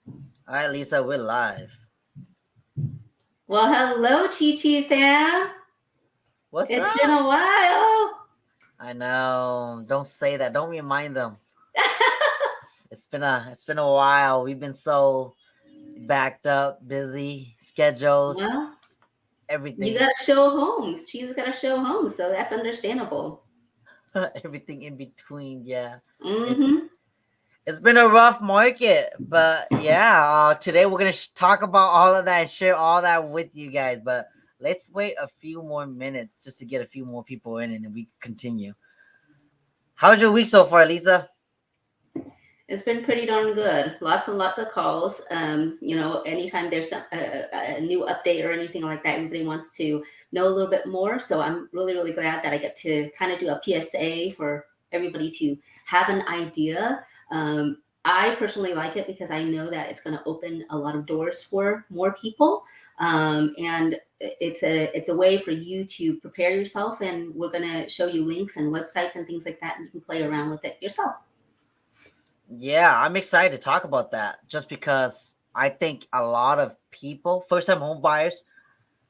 All right, Lisa, we're live. Well, hello, Chi fam. What's It's been up? a while. I know. Don't say that. Don't remind them. It's been a while. We've been so backed up, busy, schedules, Well, you everything, gotta show homes. Chi's gotta show homes, so that's understandable. everything in between. Yeah, it's Mm-hmm. it's been a rough market, but yeah. Today we're gonna talk about all of that and share all that with you guys. But let's wait a few more minutes just to get a few more people in, and then we can continue. How's your week so far, Lisa? It's been pretty darn good. Lots and lots of calls. Anytime there's a new update or anything like that, everybody wants to know a little bit more. So I'm really, really glad that I get to kind of do a PSA for everybody to have an idea. I personally like it because I know that it's going to open a lot of doors for more people, and it's a way for you to prepare yourself. And we're going to show you links and websites and things like that, and you can play around with it yourself. Yeah, I'm excited to talk about that just because I think a lot of people, first time home buyers,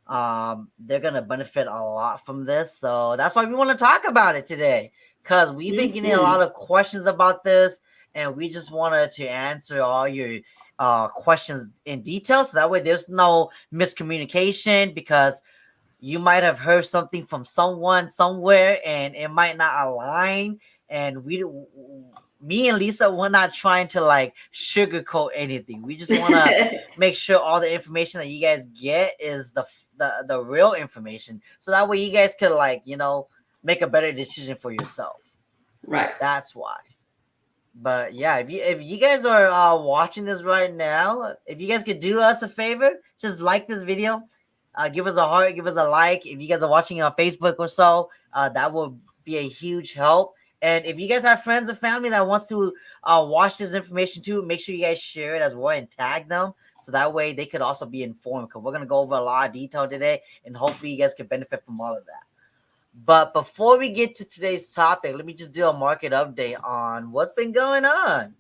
they're gonna benefit a lot from this. So that's why we want to talk about it today. Cause we've been getting a Hmm. lot of questions about this, and we just wanted to answer all your questions in detail. So that way there's no miscommunication because you might have heard something from someone somewhere and it might not align, and me and Lisa, we're not trying to like sugarcoat anything. We just want to make sure all the information that you guys get is the real information, so that way you guys could like make a better decision for yourself. Right. That's why. But yeah, if you guys are watching this right now, if you guys could do us a favor, just like this video, give us a heart, give us a like. If you guys are watching on Facebook or so, that will be a huge help. And if you guys have friends or family that wants to watch this information too, make sure you guys share it as well and tag them, so that way they could also be informed. Because we're gonna go over a lot of detail today, and hopefully you guys can benefit from all of that. But before we get to today's topic, let me just do a market update on what's been going on.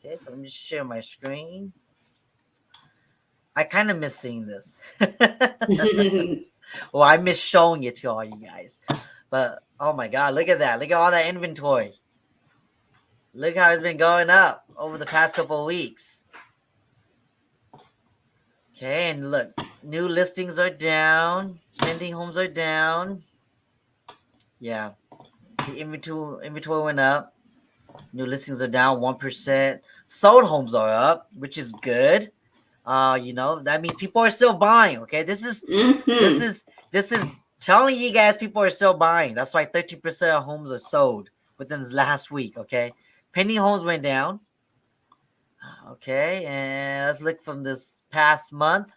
Okay, so let me just share my screen. I kind of miss seeing this. Well, I miss showing it to all you guys. But oh my god, look at that. Look at all that inventory. Look how it's been going up over the past couple of weeks. Okay, and look, new listings are down, pending homes are down. Yeah, see, inventory went up. New listings are down 1%. Sold homes are up, which is good. That means people are still buying. Okay, this Hmm. is this is telling you guys people are still buying. That's why 13% of homes are sold within this last week. Okay, pending homes went down. Okay, and let's look from this past month.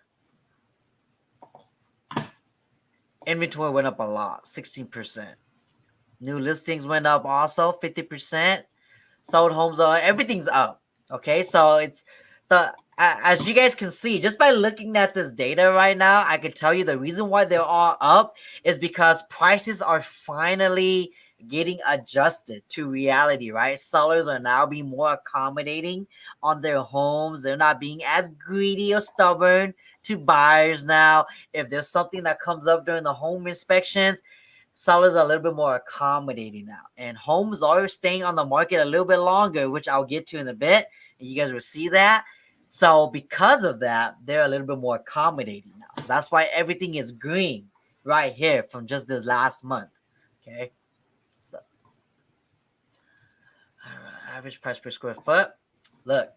Inventory went up a lot, 16%. New listings went up also 50%. Sold homes are everything's up. Okay, so it's as you guys can see just by looking at this data right now, I can tell you the reason why they're all up is because prices are finally getting adjusted to reality, right? Sellers are now being more accommodating on their homes. They're not being as greedy or stubborn to buyers now. If there's something that comes up during the home inspections, sellers are a little bit more accommodating now, and homes are staying on the market a little bit longer, which I'll get to in a bit, and you guys will see that. So because of that, they're a little bit more accommodating now. So that's why everything is green right here from just this last month. Okay, so average price per square foot. Look,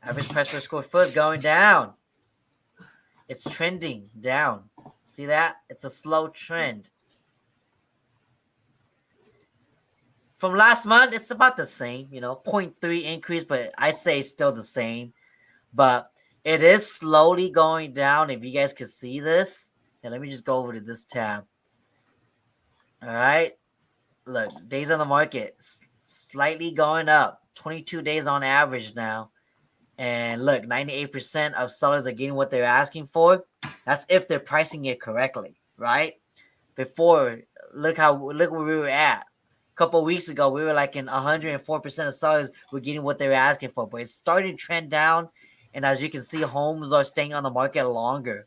average price per square foot is going down. It's trending down. See that? It's a slow trend. From last month, it's about the same, zero point 0.3 increase, but I'd say it's still the same. But it is slowly going down. If you guys can see this, yeah, let me just go over to this tab. All right, look, days on the market slightly going up, 22 days on average now. And look, 98% of sellers are getting what they're asking for. That's if they're pricing it correctly, right? Before, look where we were at. couple of weeks ago, we were like in 104% of sellers were getting what they were asking for, but it's starting to trend down. And as you can see, homes are staying on the market longer.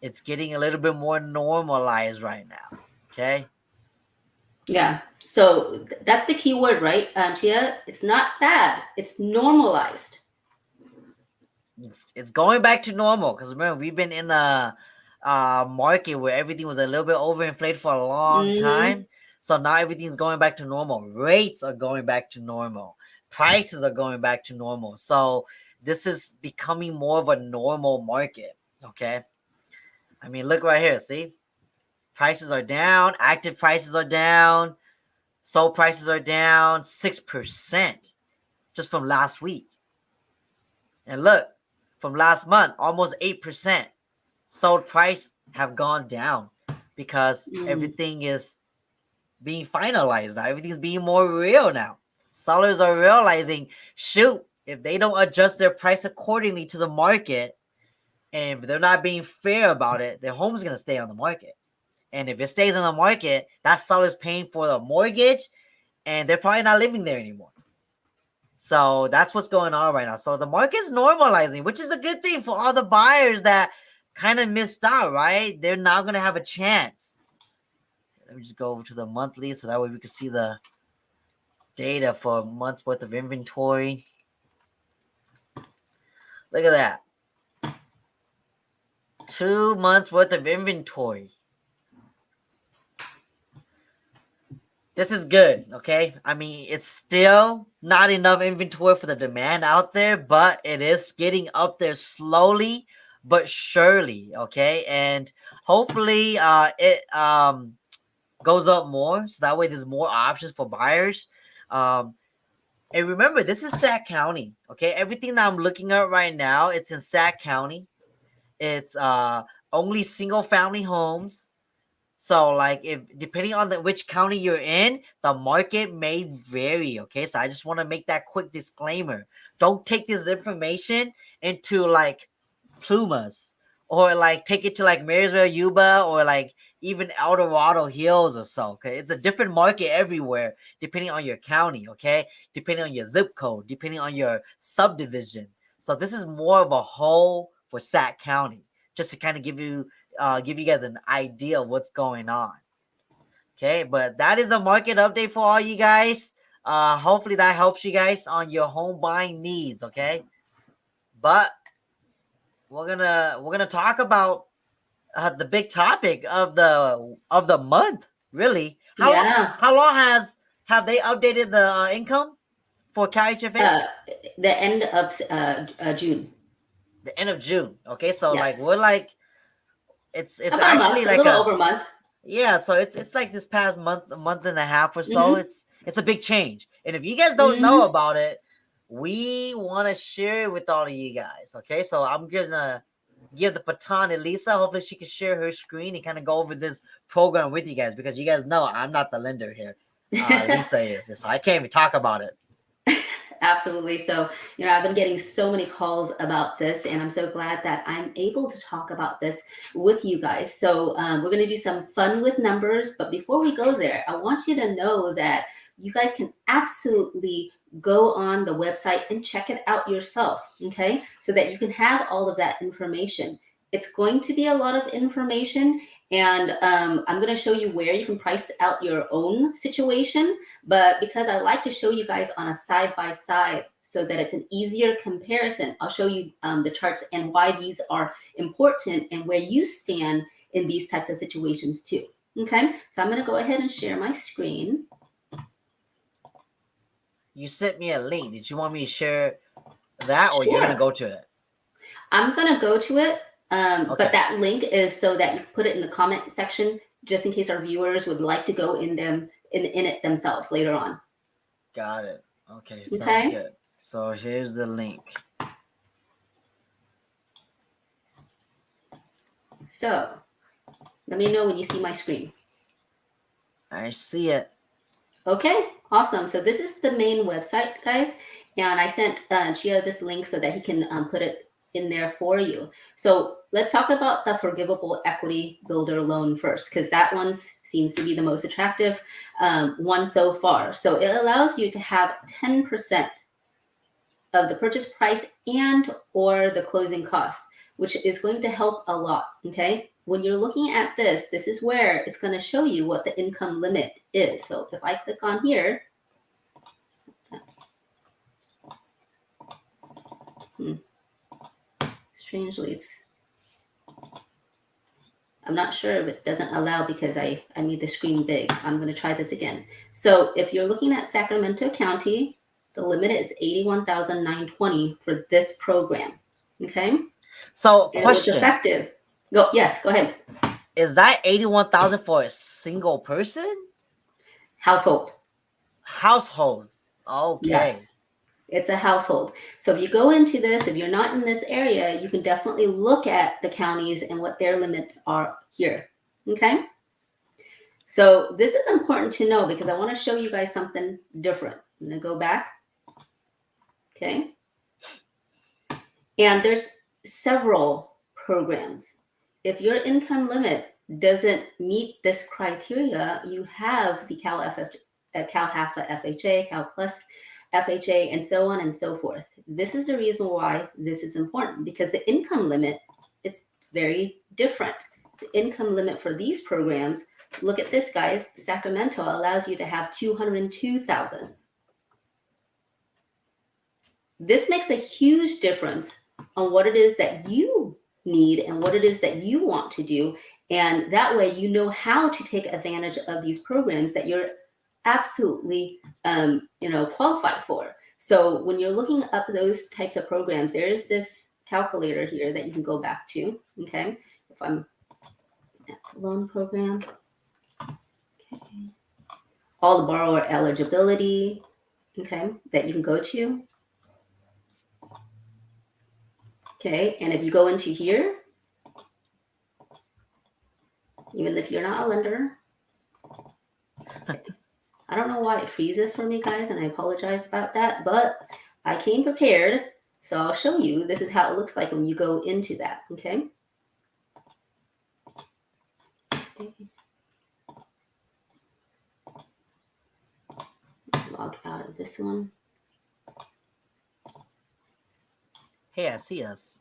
It's getting a little bit more normalized right now. Okay. Yeah. So that's the key word, right, Chia? It's not bad. It's normalized. It's going back to normal because remember we've been in a market where everything was a little bit overinflated for a long Mm-hmm. time. So now everything's going back to normal. Rates are going back to normal. Prices are going back to normal. So this is becoming more of a normal market. Okay. I mean, look right here. See, prices are down. Active prices are down. Sold prices are down 6% just from last week. And look, from last month, almost 8%. Sold price have gone down because Mm. everything is being finalized now. Everything's being more real now. Sellers are realizing, shoot, if they don't adjust their price accordingly to the market, and if they're not being fair about it, their home's gonna stay on the market. And if it stays on the market, that seller's paying for the mortgage, and they're probably not living there anymore. So that's what's going on right now. So the market's normalizing, which is a good thing for all the buyers that kind of missed out, right? They're now going to have a chance. Let me just go over to the monthly so that way we can see the data for a month's worth of inventory. Look at that. 2 months worth of inventory. This is good, okay? I mean, it's still not enough inventory for the demand out there, but it is getting up there slowly but surely, okay? And hopefully it goes up more so that way there's more options for buyers. Um and remember, this is Sac County, okay? Everything that I'm looking at right now, it's in Sac County. It's only single family homes. So, like, if depending on which county you're in, the market may vary. Okay, so I just want to make that quick disclaimer. Don't take this information into like Plumas or like take it to like Marysville, Yuba, or like even El Dorado Hills or so. Okay, it's a different market everywhere depending on your county. Okay, depending on your zip code, depending on your subdivision. So this is more of a whole for Sac County, just to kind of give you guys an idea of what's going on. Okay, but that is the market update for all you guys. Hopefully that helps you guys on your home buying needs. Okay, but we're gonna talk about the big topic of the month. Really, Yeah. how long have they updated the income for CalHFA? Uh, the end of June. The end of June. Okay, so like Yes. we're like it's About a actually month, a like little a over a month. yeah, so it's like this past month, a month and a half or so. Mm-hmm. It's a big change. And if you guys don't know Mm-hmm. about it, we want to share it with all of you guys. Okay, so I'm gonna give the baton to Lisa. Hopefully she can share her screen and kind of go over this program with you guys because you guys know I'm not the lender here. Lisa is, so I can't even talk about it. Absolutely. So, I've been getting so many calls about this, and I'm so glad that I'm able to talk about this with you guys. So, we're going to do some fun with numbers. But before we go there, I want you to know that you guys can absolutely go on the website and check it out yourself, okay? So that you can have all of that information. It's going to be a lot of information, and I'm going to show you where you can price out your own situation. But because I like to show you guys on a side by side so that it's an easier comparison, I'll show you the charts and why these are important and where you stand in these types of situations too. Okay, so I'm going to go ahead and share my screen. You sent me a link. Did you want me to share that, or you're gonna Sure. go to it? I'm going to go to it, but Okay, that link is so that you put it in the comment section just in case our viewers would like to go in it themselves later on. got it. Okay, sounds Okay. good. So here's the link. So let me know when you see my screen. I see it. Okay, awesome. So this is the main website, guys. And I sent Chia this link so that he can put it in there for you. So let's talk about the forgivable equity builder loan first, because that one's seems to be the most attractive one so far. So it allows you to have 10% of the purchase price and or the closing cost, which is going to help a lot, okay? When you're looking at this, this is where it's going to show you what the income limit is. So if I click on here, strangely, I'm not sure if it doesn't allow because I made the screen big. I'm going to try this again. So if you're looking at Sacramento County, the limit is $81,920 for this program, okay? So, And it was question: effective. Go ahead. Is that 81,000 for a single person? Household. Okay. Yes, it's a household. So if you go into this, if you're not in this area, you can definitely look at the counties and what their limits are here. Okay. So this is important to know because I want to show you guys something different. I'm going to go back. Okay. And there's several programs. If your income limit doesn't meet this criteria, you have the CalHFA FHA, Cal Plus FHA, and so on and so forth. This is the reason why this is important because the income limit is very different. The income limit for these programs, look at this, guys. Sacramento allows you to have $202,000. This makes a huge difference on what it is that you need and what it is that you want to do. And that way you know how to take advantage of these programs that you're absolutely qualified for. So when you're looking up those types of programs, there's this calculator here that you can go back to. Okay. If I'm at the loan program, okay, all the borrower eligibility, okay, that you can go to. Okay, and if you go into here, even if you're not a lender, okay. I don't know why it freezes for me, guys, and I apologize about that, but I came prepared, so I'll show you. This is how it looks like when you go into that, okay? Log out of this one. Hey, I see us.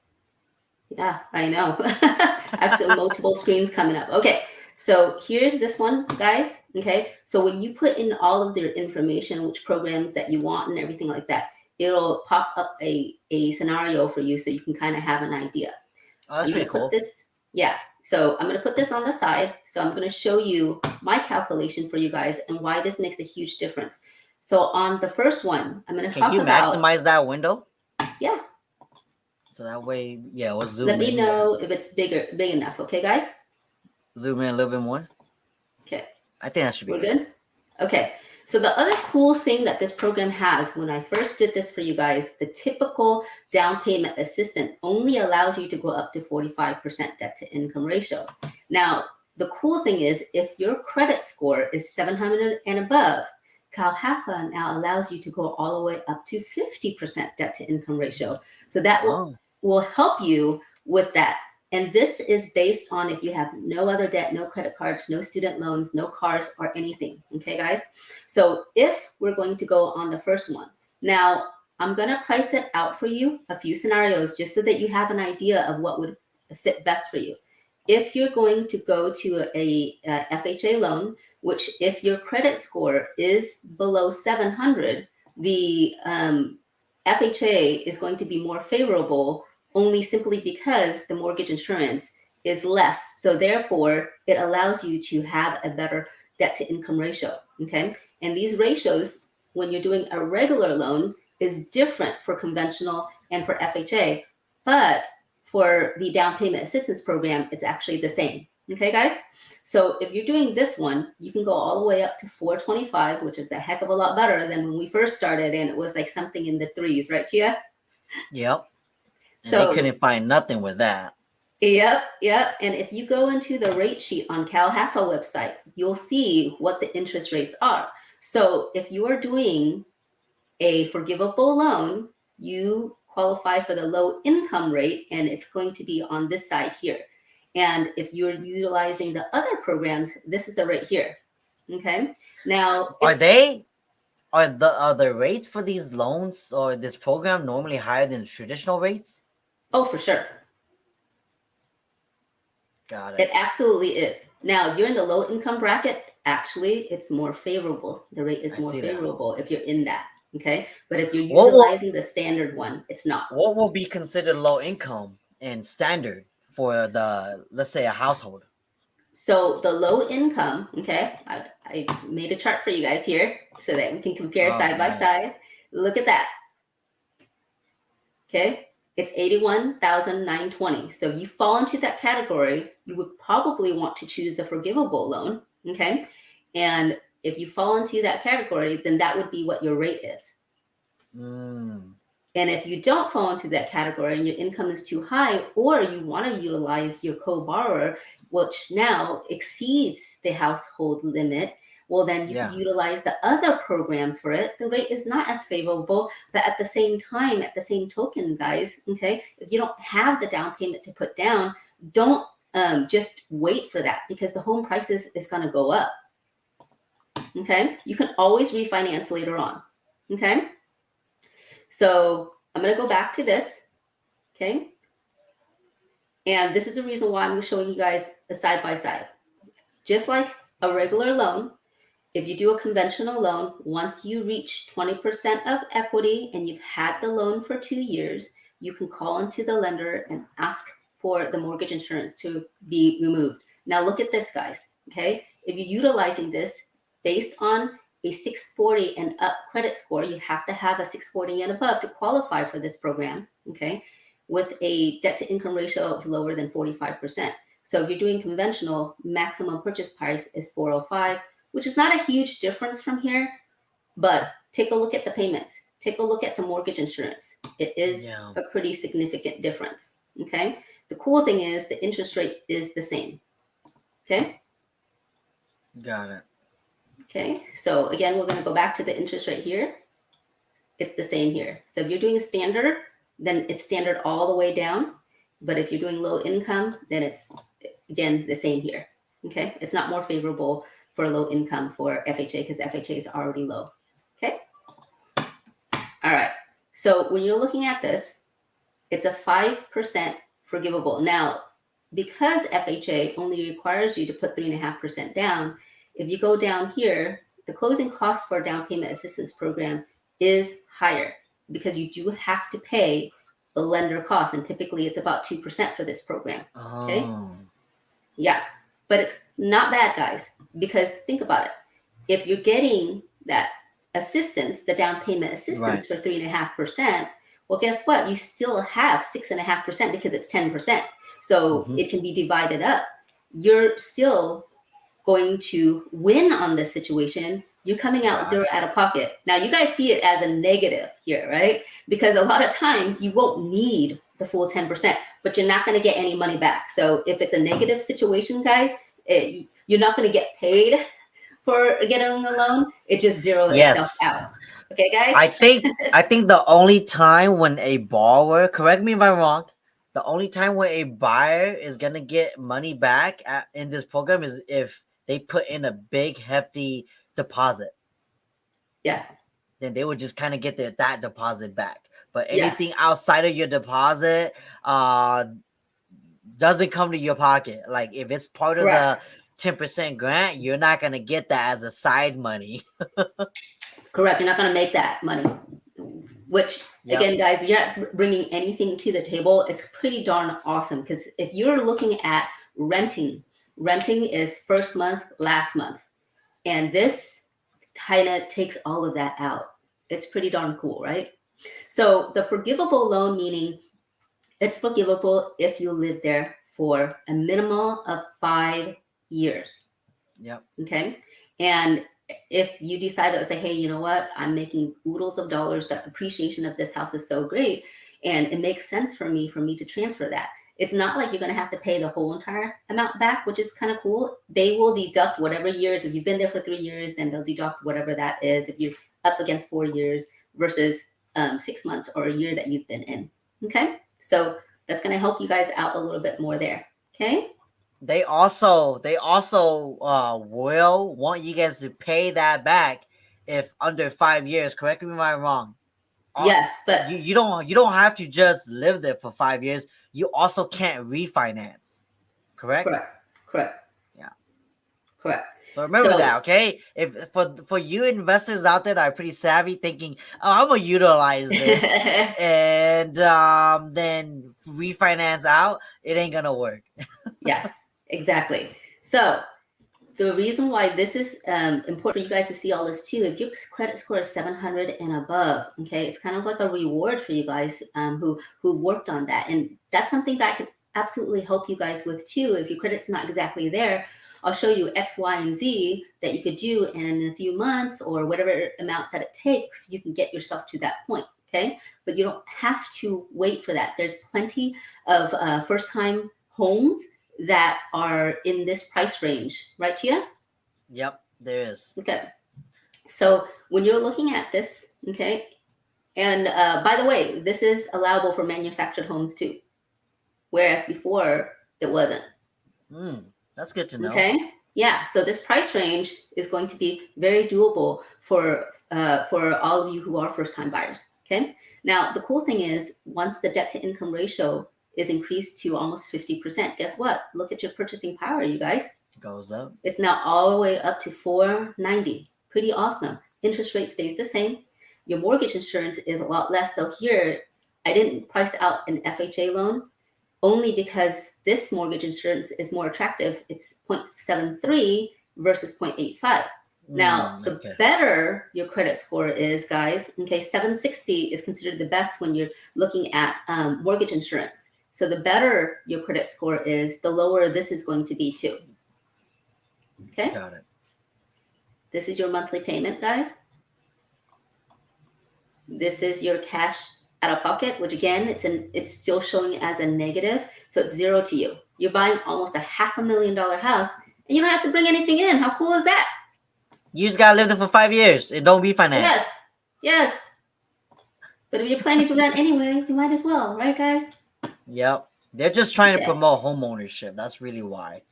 Yeah, I know. I have some multiple screens coming up. Okay, so here's this one, guys. Okay, so when you put in all of their information, which programs that you want and everything like that, it'll pop up a scenario for you so you can kind of have an idea. Oh, that's pretty cool. So I'm going to put this on the side. So I'm going to show you my calculation for you guys and why this makes a huge difference. So on the first one, I'm going to talk about... Can you maximize that window? Yeah. So that way, yeah, we'll zoom in. Let me know if it's big enough. Okay, guys? Zoom in a little bit more. Okay. I think that should be good. Okay. So the other cool thing that this program has, when I first did this for you guys, the typical down payment assistant only allows you to go up to 45% debt to income ratio. Now, the cool thing is if your credit score is 700 and above, CalHFA now allows you to go all the way up to 50% debt to income ratio. So that will help you with that. And this is based on if you have no other debt, no credit cards, no student loans, no cars or anything. Okay, guys? So if we're going to go on the first one, now I'm going to price it out for you, a few scenarios, just so that you have an idea of what would fit best for you. If you're going to go to a FHA loan, which if your credit score is below 700, the FHA is going to be more favorable only simply because the mortgage insurance is less. So therefore, it allows you to have a better debt to income ratio, okay? And these ratios, when you're doing a regular loan, is different for conventional and for FHA. But for the down payment assistance program, it's actually the same, okay, guys? So if you're doing this one, you can go all the way up to 425, which is a heck of a lot better than when we first started, and it was like something in the threes, right, Chia? Yep. And so they couldn't find nothing with that. Yep. And if you go into the rate sheet on CalHFA website, you'll see what the interest rates are. So if you are doing a forgivable loan, you qualify for the low income rate, and it's going to be on this side here. And if you're utilizing the other programs, this is the rate here. Okay. Now, Are the rates for these loans or this program normally higher than traditional rates? oh, for sure. Got It it. absolutely is. Now, if you're in the low income bracket, actually, it's more favorable. The rate is I more see that. favorable if you're in that. Okay. But if you're What will utilizing the standard one, it's not. what will be considered low income and standard for the, let's say, a household? So the low income, okay, I made a chart for you guys here so that we can compare Oh, side by nice. side. Look at that. Okay, it's 81,920. So if you fall into that category, you would probably want to choose the forgivable loan. Okay, and if you fall into that category, then that would be what your rate is. Mm, And if you don't fall into that category and your income is too high, or you want to utilize your co-borrower, which now exceeds the household limit, well, then you could yeah. utilize the other programs for it. The rate is not as favorable, but at the same time, at the same token, guys, okay, if you don't have the down payment to put down, don't just wait for that because the home prices is going to go up. Okay, you can always refinance later on. Okay. So I'm going to go back to this, okay? And this is the reason why I'm showing you guys a side by side. Just like a regular loan, if you do a conventional loan, once you reach 20% of equity and you've had the loan for 2 years, you can call into the lender and ask for the mortgage insurance to be removed. Now look at this, guys, okay? If you're utilizing this based on a 640 and up credit score, you have to have a 640 and above to qualify for this program, okay? With a debt to income ratio of lower than 45%. So if you're doing conventional, maximum purchase price is 405, which is not a huge difference from here, but take a look at the payments. Take a look at the mortgage insurance. It is Yeah. a pretty significant difference, okay? The cool thing is the interest rate is the same, okay? Got it. Okay, so again, we're going to go back to the interest rate here. It's the same here. So if you're doing a standard, then it's standard all the way down. But if you're doing low income, then it's, again, the same here. Okay, it's not more favorable for low income for FHA because FHA is already low. Okay, all right. So when you're looking at this, it's a 5% forgivable. Now, because FHA only requires you to put 3.5% down, if you go down here, the closing cost for a down payment assistance program is higher because you do have to pay the lender cost, and typically it's about 2% for this program. Okay, Oh, yeah, but it's not bad, guys, because think about it. If you're getting that assistance, the down payment assistance right. for 3.5%, well, guess what? You still have 6.5% because it's 10%. So Hmm. it can be divided up. You're still going to win on this situation. You're coming out Got zero it. out of pocket. Now, you guys see it as a negative here, right? Because a lot of times you won't need the full 10%, but you're not going to get any money back. So if it's a negative situation, guys, you're not going to get paid for getting a loan. It just zeroes itself Yes. out. Okay, guys? I think the only time when a borrower, correct me if I'm wrong, the only time where a buyer is gonna get money back in this program is if they put in a big hefty deposit. Yes. Then they would just kind of get that deposit back. But anything Yes. outside of your deposit doesn't come to your pocket. Like if it's part of Correct. the 10% grant, you're not gonna get that as a side money. Correct. You're not going to make that money. Which, Yep. again, guys, if you're not bringing anything to the table, it's pretty darn awesome. Because if you're looking at renting is first month, last month. And this kind of takes all of that out. It's pretty darn cool, right? So the forgivable loan, meaning it's forgivable if you live there for a minimum of 5 years. Yep. Okay. And if you decide to say, hey, you know what, I'm making oodles of dollars, the appreciation of this house is so great, and it makes sense for me to transfer that. It's not like you're going to have to pay the whole entire amount back, which is kind of cool. They will deduct whatever years. If you've been there for 3 years, then they'll deduct whatever that is. If you're up against 4 years versus 6 months or a year that you've been in. Okay. So that's going to help you guys out a little bit more there. Okay. they also will want you guys to pay that back if under 5 years. Correct me if I'm wrong. Yes, but You don't have to just live there for 5 years. You also can't refinance. Correct? correct. Yeah. Correct. So remember So that, okay? If for you investors out there that are pretty savvy, thinking, "Oh, I'm gonna utilize this," and then refinance out, it ain't gonna work. yeah, exactly. So the reason why this is important for you guys to see all this too, if your credit score is 700 and above, okay, it's kind of like a reward for you guys who worked on that, and that's something that could absolutely help you guys with too. If your credit's not exactly there, I'll show you X, Y, and Z that you could do, and in a few months or whatever amount that it takes, you can get yourself to that point. Okay, but you don't have to wait for that. There's plenty of first-time homes that are in this price range, right, Chia? Yep, there is. Okay. So when you're looking at this, okay, and by the way, this is allowable for manufactured homes too, whereas before it wasn't. That's good to know. Okay. Yeah. So this price range is going to be very doable for all of you who are first-time buyers. Okay. Now the cool thing is, once the debt-to-income ratio is increased to almost 50%, guess what? Look at your purchasing power, you guys. It goes up. It's now all the way up to 490. Pretty awesome. Interest rate stays the same. Your mortgage insurance is a lot less. So here, I didn't price out an FHA loan only because this mortgage insurance is more attractive. It's 0.73 versus 0.85. Now, the Okay. better your credit score is, guys, okay, 760 is considered the best when you're looking at mortgage insurance. So the better your credit score is, the lower this is going to be too. Okay. Got it. This is your monthly payment, guys. This is your cash out of pocket, which again, it's still showing as a negative, so it's zero to you. You're buying almost a $500,000 house, and you don't have to bring anything in. How cool is that? You just gotta live there for 5 years and don't refinance. Yes. But if you're planning to rent anyway, you might as well, right, guys? Yep. They're just trying to promote home ownership. That's really why.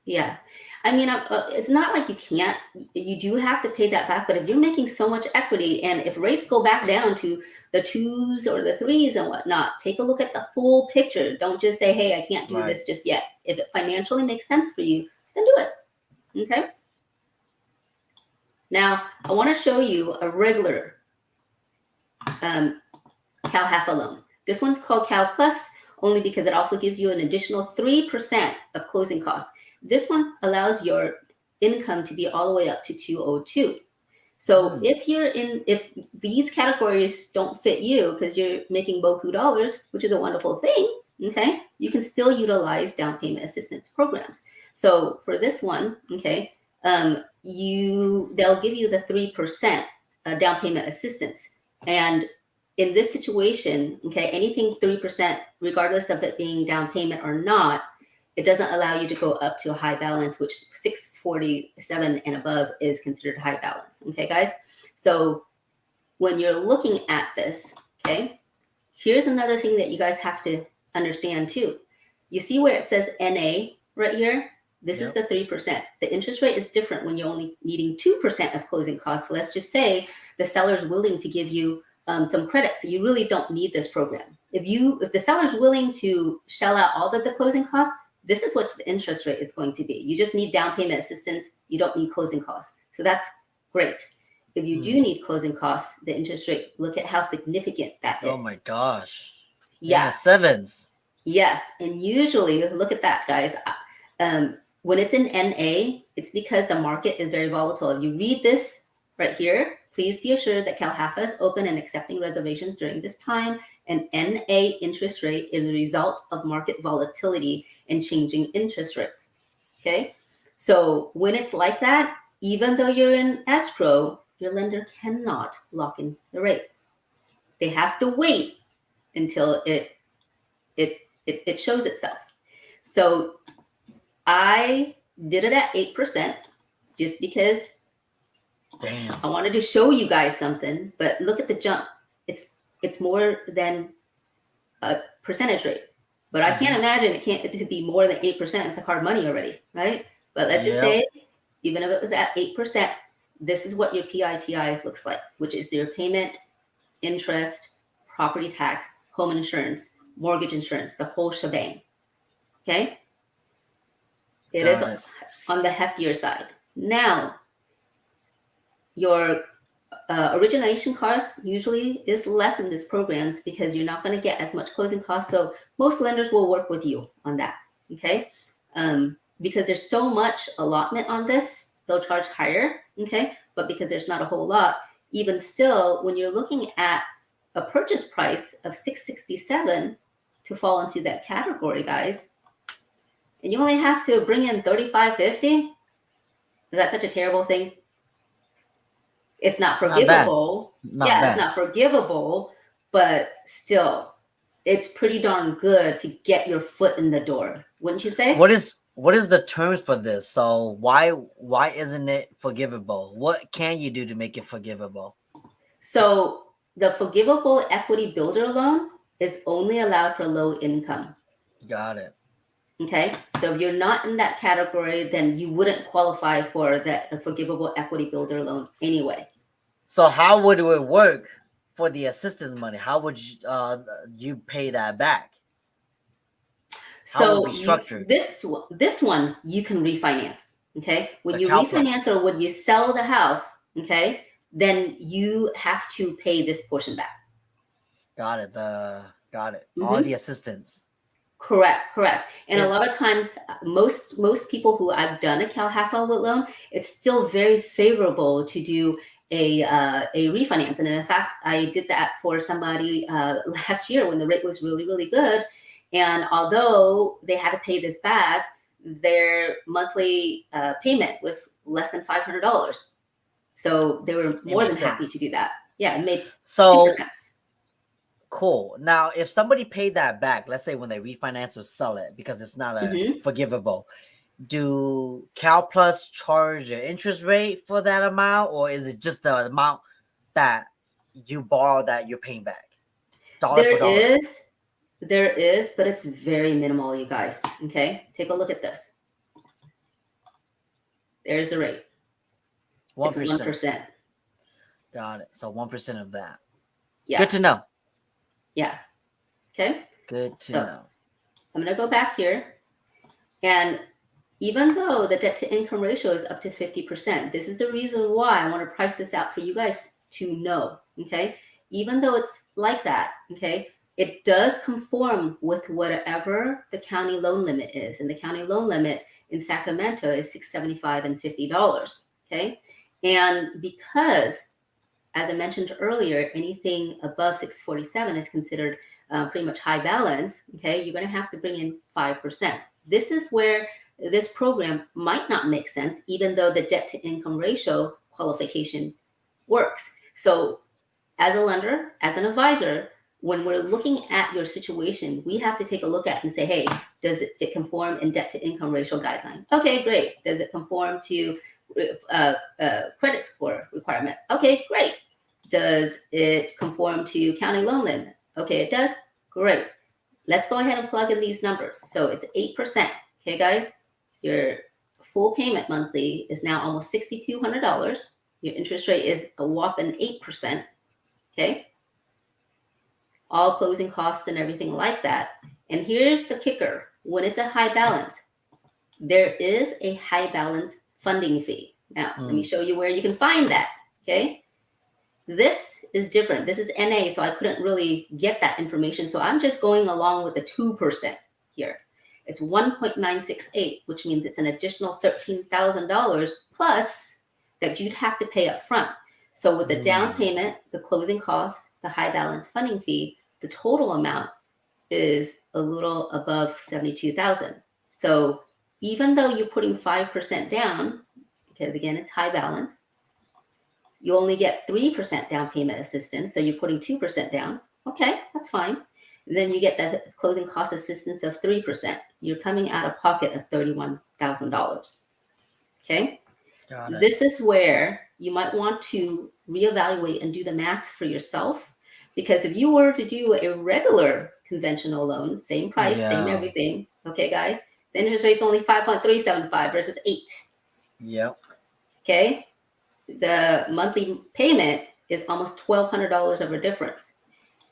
Yeah. I mean, it's not like you can't. You do have to pay that back, but if you're making so much equity, and if rates go back down to the 2s or the 3s and whatnot, take a look at the full picture. Don't just say, hey, I can't do this just yet. If it financially makes sense for you, then do it. Okay? Now, I want to show you a regular CalHFA loan. This one's called Cal Plus only because it also gives you an additional 3% of closing costs. This one allows your income to be all the way up to 202. So if these categories don't fit you because you're making boku dollars, which is a wonderful thing, okay, you can still utilize down payment assistance programs. So for this one, okay, they'll give you the 3% down payment assistance. And in this situation, okay, anything 3%, regardless of it being down payment or not, it doesn't allow you to go up to a high balance, which 647 and above is considered high balance. Okay, guys? So when you're looking at this, okay, here's another thing that you guys have to understand too. You see where it says NA right here? This is the 3%. The interest rate is different when you're only needing 2% of closing costs. So let's just say the seller's willing to give you some credit, so you really don't need this program. If the seller's willing to shell out all of the closing costs, this is what the interest rate is going to be. You just need down payment assistance. You don't need closing costs. So that's great. If you do need closing costs, the interest rate, look at how significant that is. Oh my gosh. Yeah. In the sevens. Yes. And usually, look at that, guys. When it's in NA, it's because the market is very volatile. If you read this right here, please be assured that CalHFA is open and accepting reservations during this time. And NA interest rate is a result of market volatility and changing interest rates. Okay. So when it's like that, even though you're in escrow, your lender cannot lock in the rate. They have to wait until it shows itself. So I did it at 8% just because I wanted to show you guys something, but look at the jump. It's more than a percentage rate. But I can't imagine it could be more than 8%. It's like hard money already, right? But let's just Yep. say, even if it was at 8%, this is what your PITI looks like, which is your payment, interest, property tax, home insurance, mortgage insurance, the whole shebang. Okay? It is Got it. on the heftier side. Now, your origination cost usually is less in these programs because you're not going to get as much closing costs. So most lenders will work with you on that. Okay. Because there's so much allotment on this, they'll charge higher. Okay. But because there's not a whole lot, even still, when you're looking at a purchase price of $667 to fall into that category, guys, and you only have to bring in $35.50, is that such a terrible thing? It's not Not bad. forgivable. Not Yeah, it's bad. not forgivable, but still, it's pretty darn good to get your foot in the door, wouldn't you say? What is the term for this? So why isn't it forgivable? What can you do to make it forgivable? So the forgivable equity builder loan is only allowed for low income. Got it. Okay, so if you're not in that category, then you wouldn't qualify for the forgivable equity builder loan anyway. So how would it work for the assistance money? How would you pay that back? How would it So be structured? this one you can refinance. Okay, when The you Cal refinance Plus. or when you sell the house, okay, then you have to pay this portion back. Got it. Got it. All the Mm-hmm. assistance. Correct. And a It, lot of times, most people who I've done a CalHFA loan, it's still very favorable to do a refinance. And in fact, I did that for somebody last year when the rate was really, really good. And although they had to pay this back, their monthly payment was less than $500. So they were it more makes than happy to sense. do that. Yeah, it made super So sense. cool. Now, if somebody paid that back, let's say when they refinance or sell it because it's not a Mm-hmm. forgivable, do Cal Plus charge an interest rate for that amount, or is it just the amount that you borrow that you're paying back, dollar There for dollar? is, but it's very minimal, you guys. Okay, take a look at this. There's the rate. It's 1%. 1%. Got it. So 1% of that. Yeah, Good to know. yeah. Okay, Good to so know. I'm gonna go back here, and even though the debt to income ratio is up to 50%, this is the reason why I want to price this out for you guys to know. Okay, even though it's like that, okay, it does conform with whatever the county loan limit is, and the county loan limit in Sacramento is $675 and $50. Okay, and because, as I mentioned earlier, anything above 647 is considered pretty much high balance. Okay, you're going to have to bring in 5%. This is where this program might not make sense, even though the debt to income ratio qualification works. So, as a lender, as an advisor, when we're looking at your situation, we have to take a look at and say, hey, does it conform in debt to income ratio guideline? Okay, great. Does it conform to credit score requirement? Okay, great. Does it conform to county loan limit? Okay, it does. Great. Let's go ahead and plug in these numbers. So it's 8%. Okay, guys, your full payment monthly is now almost $6,200. Your interest rate is a whopping 8%. Okay, all closing costs and everything like that. And here's the kicker: when it's a high balance, there is a high balance funding fee. Now, let me show you where you can find that. Okay, this is different. This is NA, so I couldn't really get that information. So I'm just going along with the 2% here. It's 1.968, which means it's an additional $13,000 plus that you'd have to pay up front. So with the down payment, the closing costs, the high balance funding fee, the total amount is a little above 72,000. So even though you're putting 5% down, because again, it's high balance, you only get 3% down payment assistance. So you're putting 2% down. Okay, that's fine. And then you get the closing cost assistance of 3%. You're coming out of pocket of $31,000. Okay. Got it. This is where you might want to reevaluate and do the math for yourself. Because if you were to do a regular conventional loan, same price, same Yeah. everything. Okay, guys, the interest rate's only 5.375 versus 8. Yep. Okay, the monthly payment is almost $1,200 of a difference.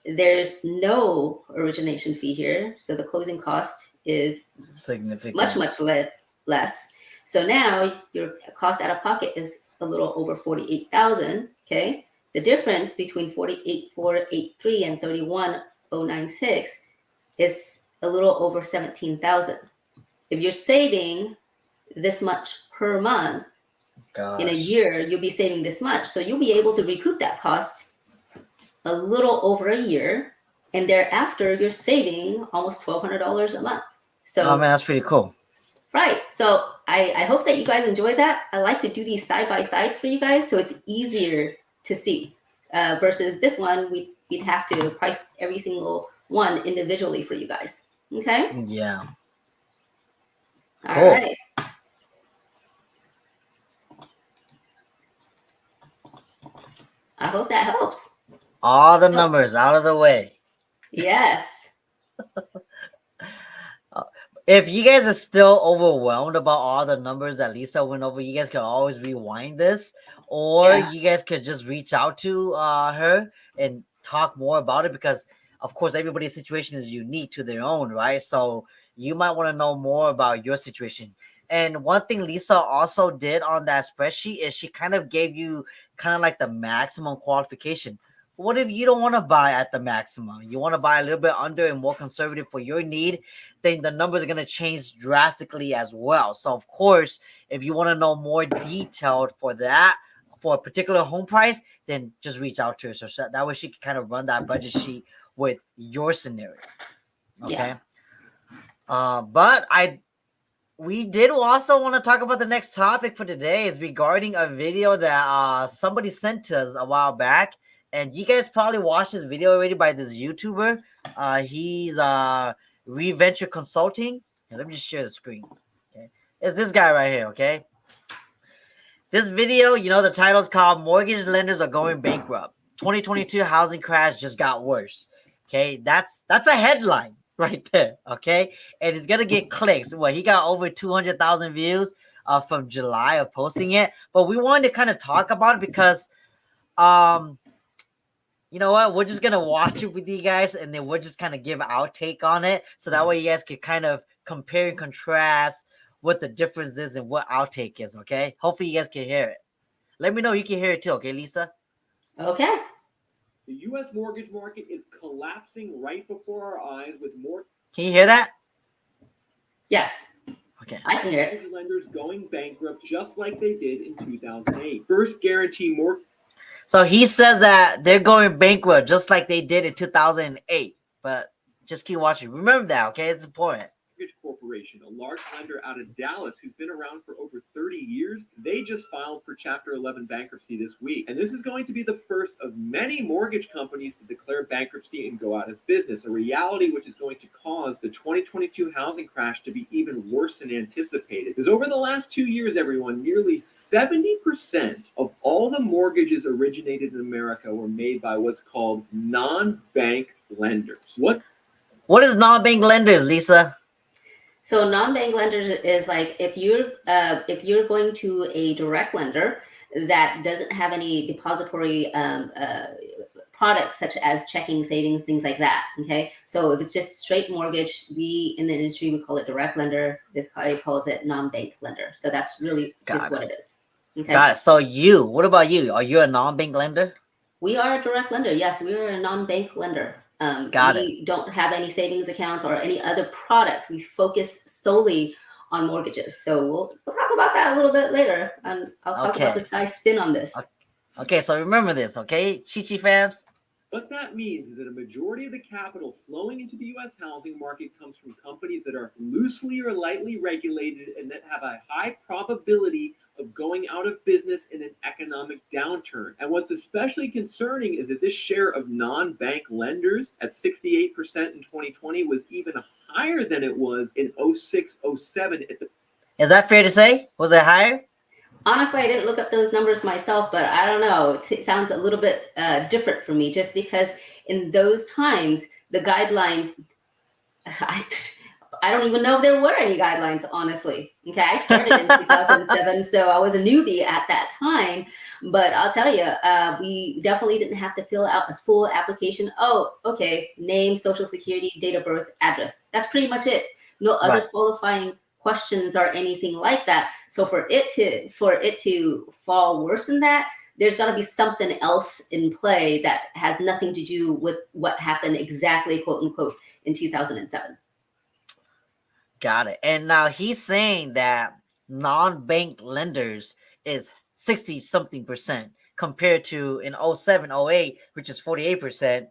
There's no origination fee here, so the closing cost is much Significant. less. So now your cost out of pocket is a little over 48,000. Okay, the difference between 48,483 and 31,096 is a little over 17,000. If you're saving this much per month in a Gosh. year, you'll be saving this much, so you'll be able to recoup that cost a little over a year, and thereafter you're saving almost $1,200 a month. Oh So man, that's pretty cool. right. So I hope that you guys enjoy that. I like to do these side by sides for you guys, so it's easier to see. Versus this one, we'd have to price every single one individually for you guys. Okay. Yeah. All Cool. right. I hope that helps. All the numbers out of the way. Yes. If you guys are still overwhelmed about all the numbers that Lisa went over, you guys can always rewind this, or Yeah. you guys could just reach out to her and talk more about it, because of course everybody's situation is unique to their own, right? So you might want to know more about your situation. And one thing Lisa also did on that spreadsheet is she kind of gave you kind of like the maximum qualification. What if you don't want to buy at the maximum? You want to buy a little bit under and more conservative for your need, then the numbers are going to change drastically as well. So, of course, if you want to know more detailed for that, for a particular home price, then just reach out to her. So that way she can kind of run that budget sheet with your scenario. Okay. Yeah. But we did also want to talk about the next topic for today is regarding a video that somebody sent to us a while back. And you guys probably watched this video already by this YouTuber. He's Reventure Consulting. Here, let me just share the screen. Okay, it's this guy right here. Okay, this video, the title is called "Mortgage Lenders Are Going Bankrupt. 2022 Housing Crash Just Got Worse." Okay, that's a headline right there. Okay, and it's gonna get clicks. Well, he got over 200,000 views from July of posting it. But we wanted to kind of talk about it because you know what? We're just gonna watch it with you guys, and then we're just kind of give our take on it, so that way you guys can kind of compare and contrast what the difference is and what our take is. Okay. Hopefully you guys can hear it. Let me know you can hear it too. Okay, Lisa. Okay. The U.S. mortgage market is collapsing right before our eyes with more. Can you hear that? Yes. Okay. I can hear it. Mortgage lenders going bankrupt just like they did in 2008. First guarantee mortgage. So he says that they're going bankrupt just like they did in 2008. But just keep watching. Remember that, okay? It's important. Corporation, a large lender out of Dallas who's been around for over 30 years, they just filed for Chapter 11 bankruptcy this week. And this is going to be the first of many mortgage companies to declare bankruptcy and go out of business, a reality which is going to cause the 2022 housing crash to be even worse than anticipated. Because over the last 2 years, everyone, nearly 70% of all the mortgages originated in America were made by what's called non-bank lenders. What is non-bank lenders, Lisa? So non-bank lenders is like if you're going to a direct lender that doesn't have any depository products such as checking, savings, things like that. Okay, so if it's just straight mortgage, we in the industry we call it direct lender. This guy calls it non-bank lender. So that's really just what it is. Okay. Got it. So what about you? Are you a non-bank lender? We are a direct lender. Yes, we are a non-bank lender. We don't have any savings accounts or any other products. We focus solely on mortgages. So we'll talk about that a little bit later. And I'll talk about this guy's spin on this. Okay, so remember this, okay, Chichi fams? What that means is that a majority of the capital flowing into the U.S. housing market comes from companies that are loosely or lightly regulated and that have a high probability of going out of business in an economic downturn. And what's especially concerning is that this share of non-bank lenders at 68% in 2020 was even higher than it was in 06, 07. Is that fair to say? Was it higher? Honestly, I didn't look at those numbers myself, but I don't know. It sounds a little bit different for me just because in those times, the guidelines, I don't even know if there were any guidelines, honestly. Okay, I started in 2007, so I was a newbie at that time. But I'll tell you, we definitely didn't have to fill out a full application. Oh, okay, name, social security, date of birth, address. That's pretty much it. No other qualifying questions or anything like that. So for it to fall worse than that, there's got to be something else in play that has nothing to do with what happened exactly, quote unquote, in 2007. Got it. And now he's saying that non-bank lenders is 60 something percent compared to in 07, 08, which is 48%.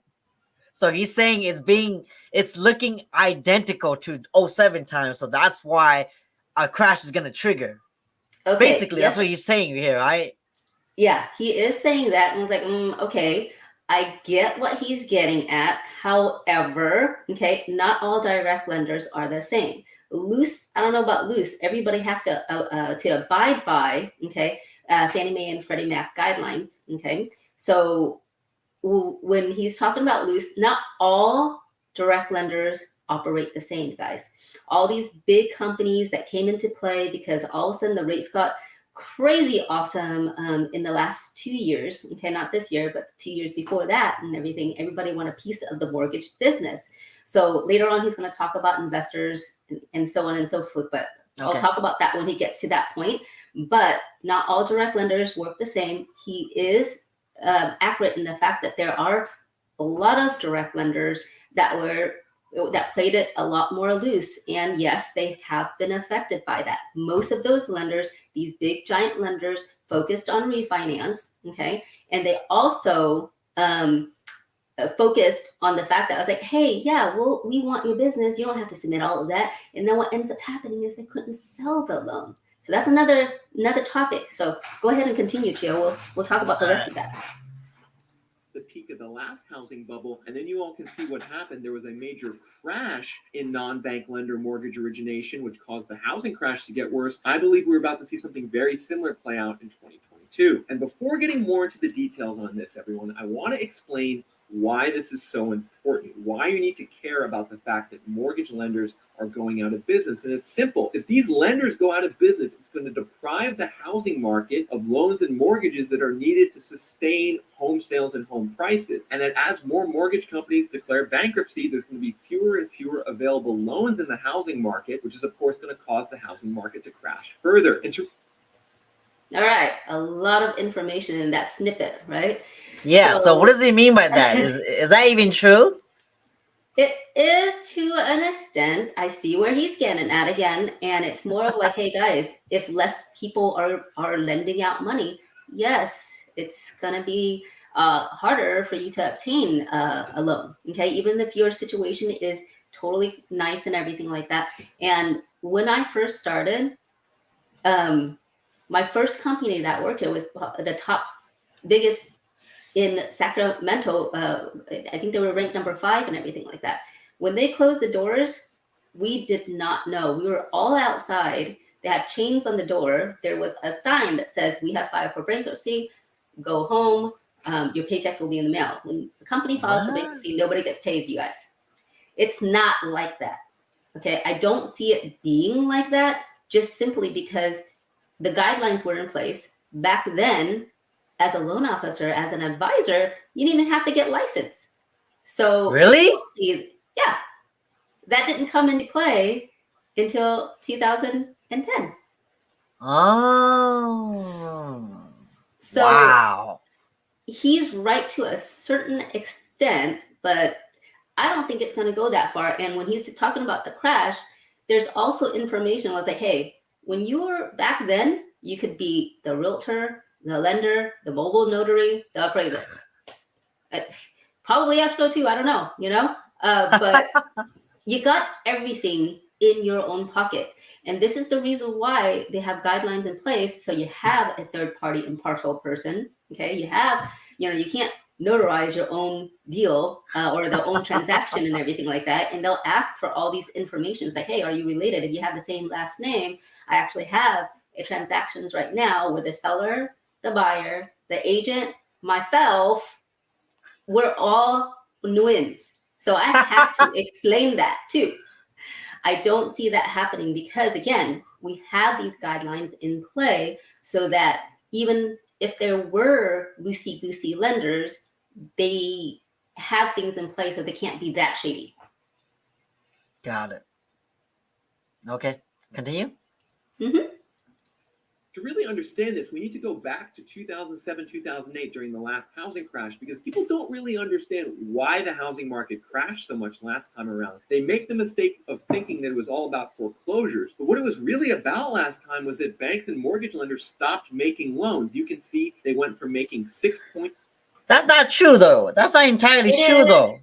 So he's saying it's looking identical to 07 times. So that's why a crash is going to trigger. Okay, Basically, that's what he's saying here, right? Yeah, he is saying that. And I was like, okay, I get what he's getting at. However, okay, not all direct lenders are the same. Loose, I don't know about loose. Everybody has to abide by, okay, Fannie Mae and Freddie Mac guidelines, okay? So when he's talking about loose, not all direct lenders operate the same, guys. All these big companies that came into play because all of a sudden the rates got crazy awesome in the last 2 years. Okay, not this year, but 2 years before that and everything. Everybody want a piece of the mortgage business. So later on, he's going to talk about investors and so on and so forth. But I'll talk about that when he gets to that point. But not all direct lenders work the same. He is accurate in the fact that there are a lot of direct lenders that played it a lot more loose. And yes, they have been affected by that. Most of those lenders, these big giant lenders, focused on refinance, okay? And they also focused on the fact that I was like, hey, yeah, well, we want your business. You don't have to submit all of that. And then what ends up happening is they couldn't sell the loan. So that's another topic. So go ahead and continue, Chia. We'll talk about the rest of that. The peak of the last housing bubble, and then you all can see what happened. There was a major crash in non-bank lender mortgage origination, which caused the housing crash to get worse. I believe we're about to see something very similar play out in 2022. And before getting more into the details on this, everyone, I want to explain why this is so important, why you need to care about the fact that mortgage lenders are going out of business. And it's simple. If these lenders go out of business, it's going to deprive the housing market of loans and mortgages that are needed to sustain home sales and home prices. And that as more mortgage companies declare bankruptcy, there's going to be fewer and fewer available loans in the housing market, which is, of course, going to cause the housing market to crash further. All right, a lot of information in that snippet, right? Yeah, so what does he mean by that? Is that even true? It is to an extent. I see where he's getting at again. And it's more of like, hey, guys, if less people are lending out money, yes, it's going to be harder for you to obtain a loan, okay? Even if your situation is totally nice and everything like that. And when I first started, my first company that worked at was the top biggest in Sacramento. I think they were ranked number 5 and everything like that. When they closed the doors, we did not know. We were all outside. They had chains on the door. There was a sign that says, we have filed for bankruptcy. Go home. Your paychecks will be in the mail. When the company files for bankruptcy, nobody gets paid, you guys. It's not like that. Okay, I don't see it being like that, just simply because the guidelines were in place. Back then, as a loan officer, as an advisor, you didn't even have to get licensed. So really? Yeah, that didn't come into play until 2010. Oh. So wow. He's right to a certain extent, but I don't think it's going to go that far. And when he's talking about the crash, there's also information was like, hey, when you were back then, you could be the realtor, the lender, the mobile notary, the appraiser. Probably escrow too, I don't know, but you got everything in your own pocket. And this is the reason why they have guidelines in place. So you have a third-party impartial person, okay? You have, you can't notarize your own deal or their own transaction and everything like that. And they'll ask for all these informations like, hey, are you related? If you have the same last name, I actually have transactions right now where the seller, the buyer, the agent, myself, we're all twins. So I have to explain that too. I don't see that happening because, again, we have these guidelines in play so that even if there were loosey-goosey lenders, they have things in place so they can't be that shady. Got it. Okay, continue. Mm-hmm. To really understand this, we need to go back to 2007, 2008 during the last housing crash, because people don't really understand why the housing market crashed so much last time around. They make the mistake of thinking that it was all about foreclosures, but what it was really about last time was that banks and mortgage lenders stopped making loans. You can see they went from making 6 points. That's not true, though. That's not entirely true, though.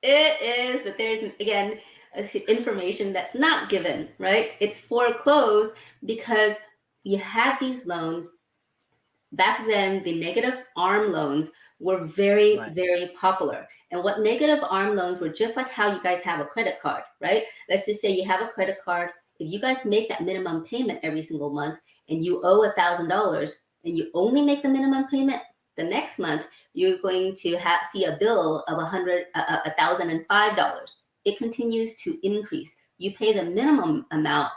It is, but there's, again, information that's not given, right? It's foreclosed because you had these loans. Back then, the negative arm loans were very, Right. very popular. And what negative arm loans were, just like how you guys have a credit card, right? Let's just say you have a credit card. If you guys make that minimum payment every single month and you owe $1,000 and you only make the minimum payment the next month, you're going to see a bill of $1,005. It continues to increase. You pay the minimum amount,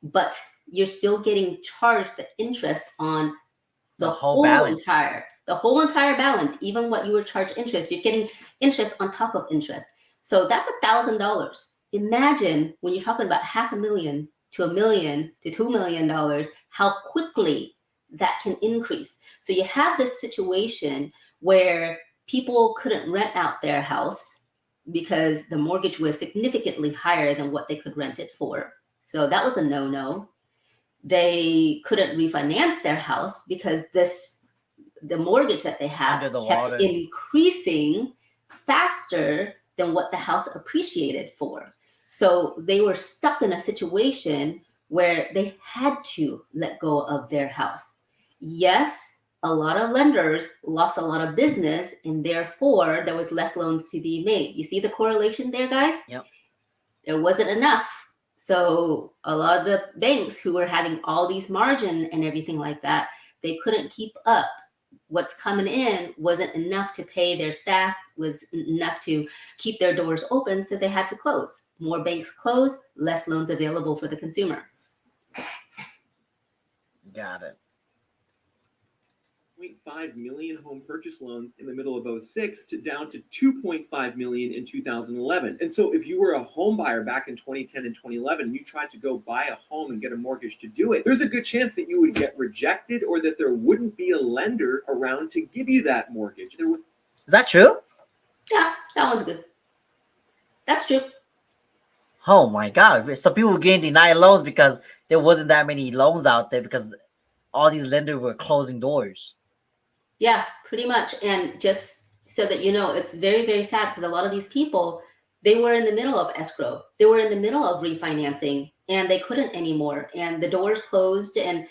but you're still getting charged the interest on the whole balance. entire balance. Even what you were charged interest, you're getting interest on top of interest. So that's $1,000. Imagine when you're talking about $500,000 to $1 million to $2 million, how quickly that can increase. So you have this situation where people couldn't rent out their house because the mortgage was significantly higher than what they could rent it for. So that was a no-no. They couldn't refinance their house because the mortgage that they have kept increasing faster than what the house appreciated for. So they were stuck in a situation where they had to let go of their house. Yes, a lot of lenders lost a lot of business, and therefore there was less loans to be made. You see the correlation there, guys? Yep. There wasn't enough. So a lot of the banks who were having all these margin and everything like that, they couldn't keep up. What's coming in wasn't enough to pay their staff, was enough to keep their doors open, so they had to close. More banks closed, less loans available for the consumer. Got it. 0.5 million home purchase loans in the middle of 06 down to 2.5 million in 2011. And so if you were a home buyer back in 2010 and 2011, and you tried to go buy a home and get a mortgage to do it, there's a good chance that you would get rejected or that there wouldn't be a lender around to give you that mortgage. Is that true? Yeah, that one's good. That's true. Oh my God. So people were getting denied loans because there wasn't that many loans out there because all these lenders were closing doors. Yeah, pretty much. And just so that you know, it's very, very sad because a lot of these people, they were in the middle of escrow. They were in the middle of refinancing and they couldn't anymore. And the doors closed. And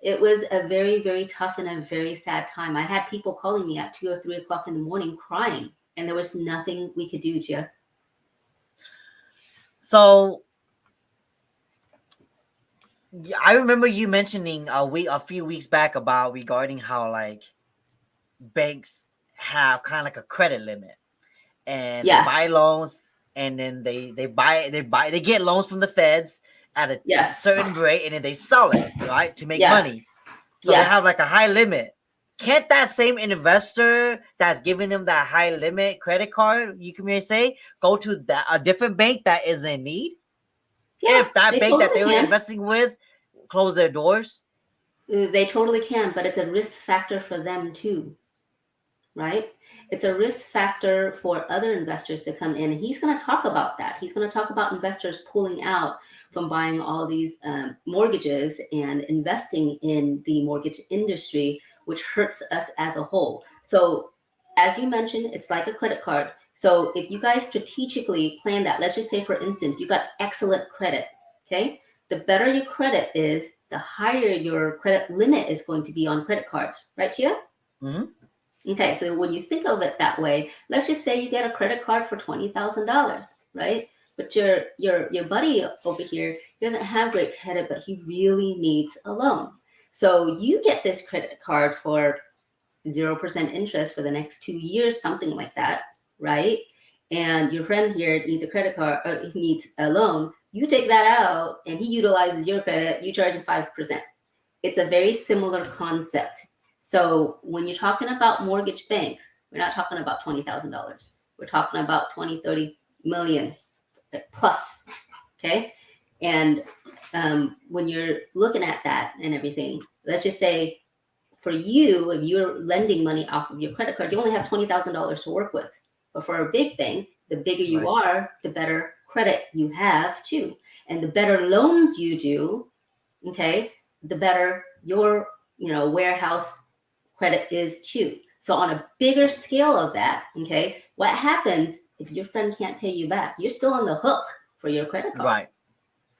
it was a very, very tough and a very sad time. I had people calling me at 2 or 3 o'clock in the morning crying, and there was nothing we could do, Gia. So I remember you mentioning a few weeks back about regarding how like banks have kind of like a credit limit, and Yes. they buy loans, and then they get loans from the feds at a Yes. certain rate, and then they sell it, right, to make Yes. money. So Yes. they have like a high limit. Can't that same investor that's giving them that high limit credit card, you can say, go to a different bank that is in need? Yeah, If that bank that they were investing with close their doors? They totally can, but it's a risk factor for them too, right? It's a risk factor for other investors to come in. And he's going to talk about that. He's going to talk about investors pulling out from buying all these mortgages and investing in the mortgage industry, which hurts us as a whole. So as you mentioned, it's like a credit card. So if you guys strategically plan that, let's just say, for instance, you got excellent credit, okay? The better your credit is, the higher your credit limit is going to be on credit cards, right, Chia? Mm-hmm. Okay, so when you think of it that way, let's just say you get a credit card for $20,000, right? But your buddy over here doesn't have great credit, but he really needs a loan. So you get this credit card for 0% interest for the next 2 years, something like that, right? and your friend here needs a credit card, needs a loan, you take that out and he utilizes your credit, you charge him 5%. It's a very similar concept. So when you're talking about mortgage banks, we're not talking about $20,000. We're talking about 20, 30 million plus, okay? And when you're looking at that and everything, let's just say for you, if you're lending money off of your credit card, you only have $20,000 to work with. But for a big bank, the bigger you are, the better credit you have too. And the better loans you do, okay, the better your, warehouse credit is too. So on a bigger scale of that, okay, what happens if your friend can't pay you back? You're still on the hook for your credit card. Right.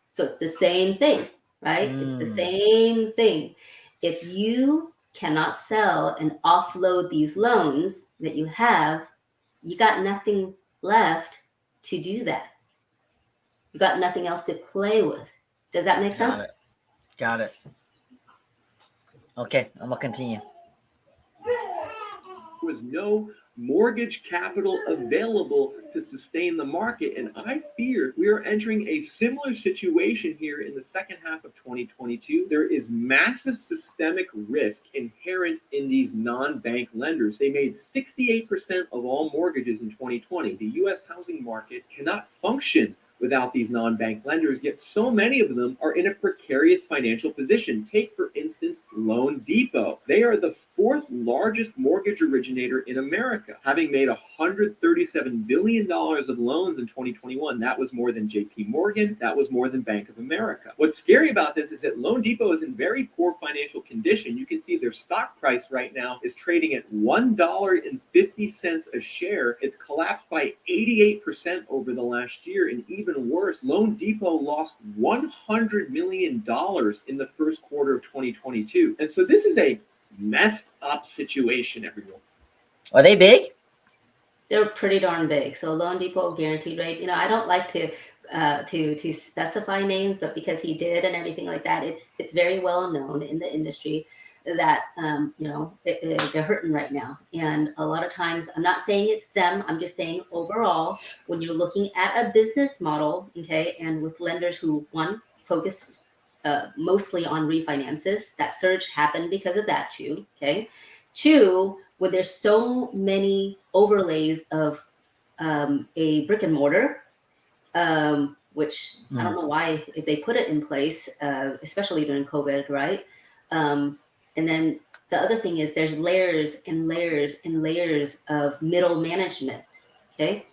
So it's the same thing, right? It's the same thing. If you cannot sell and offload these loans that you have, you got nothing left to do that. You got nothing else to play with. Does that make sense? Got it. Okay, I'm gonna continue. There was no mortgage capital available to sustain the market, and I fear we are entering a similar situation here in the second half of 2022. There is massive systemic risk inherent in these non-bank lenders. They made 68% of all mortgages in 2020. The U.S. housing market cannot function without these non-bank lenders, yet so many of them are in a precarious financial position. Take, for instance, Loan Depot. They are the fourth largest mortgage originator in America, having made $137 billion of loans in 2021. That was more than JP Morgan. That was more than Bank of America. What's scary about this is that Loan Depot is in very poor financial condition. You can see their stock price right now is trading at $1.50 a share. It's collapsed by 88% over the last year, and even worse, Loan Depot lost $100 million in the first quarter of 2022. And so this is a messed up situation, everyone. Are they big? They're pretty darn big. So Loan Depot guaranteed rate, I don't like to specify names, but because he did and everything like that, it's very well known in the industry that they're hurting right now. And a lot of times, I'm not saying it's them, I'm just saying overall, when you're looking at a business model, okay, and with lenders who, one, focus mostly on refinances, that surge happened because of that too, okay. Two, when there's so many overlays of a brick and mortar, which I don't know why if they put it in place, especially during COVID, right? And then the other thing is there's layers and layers and layers of middle management, okay?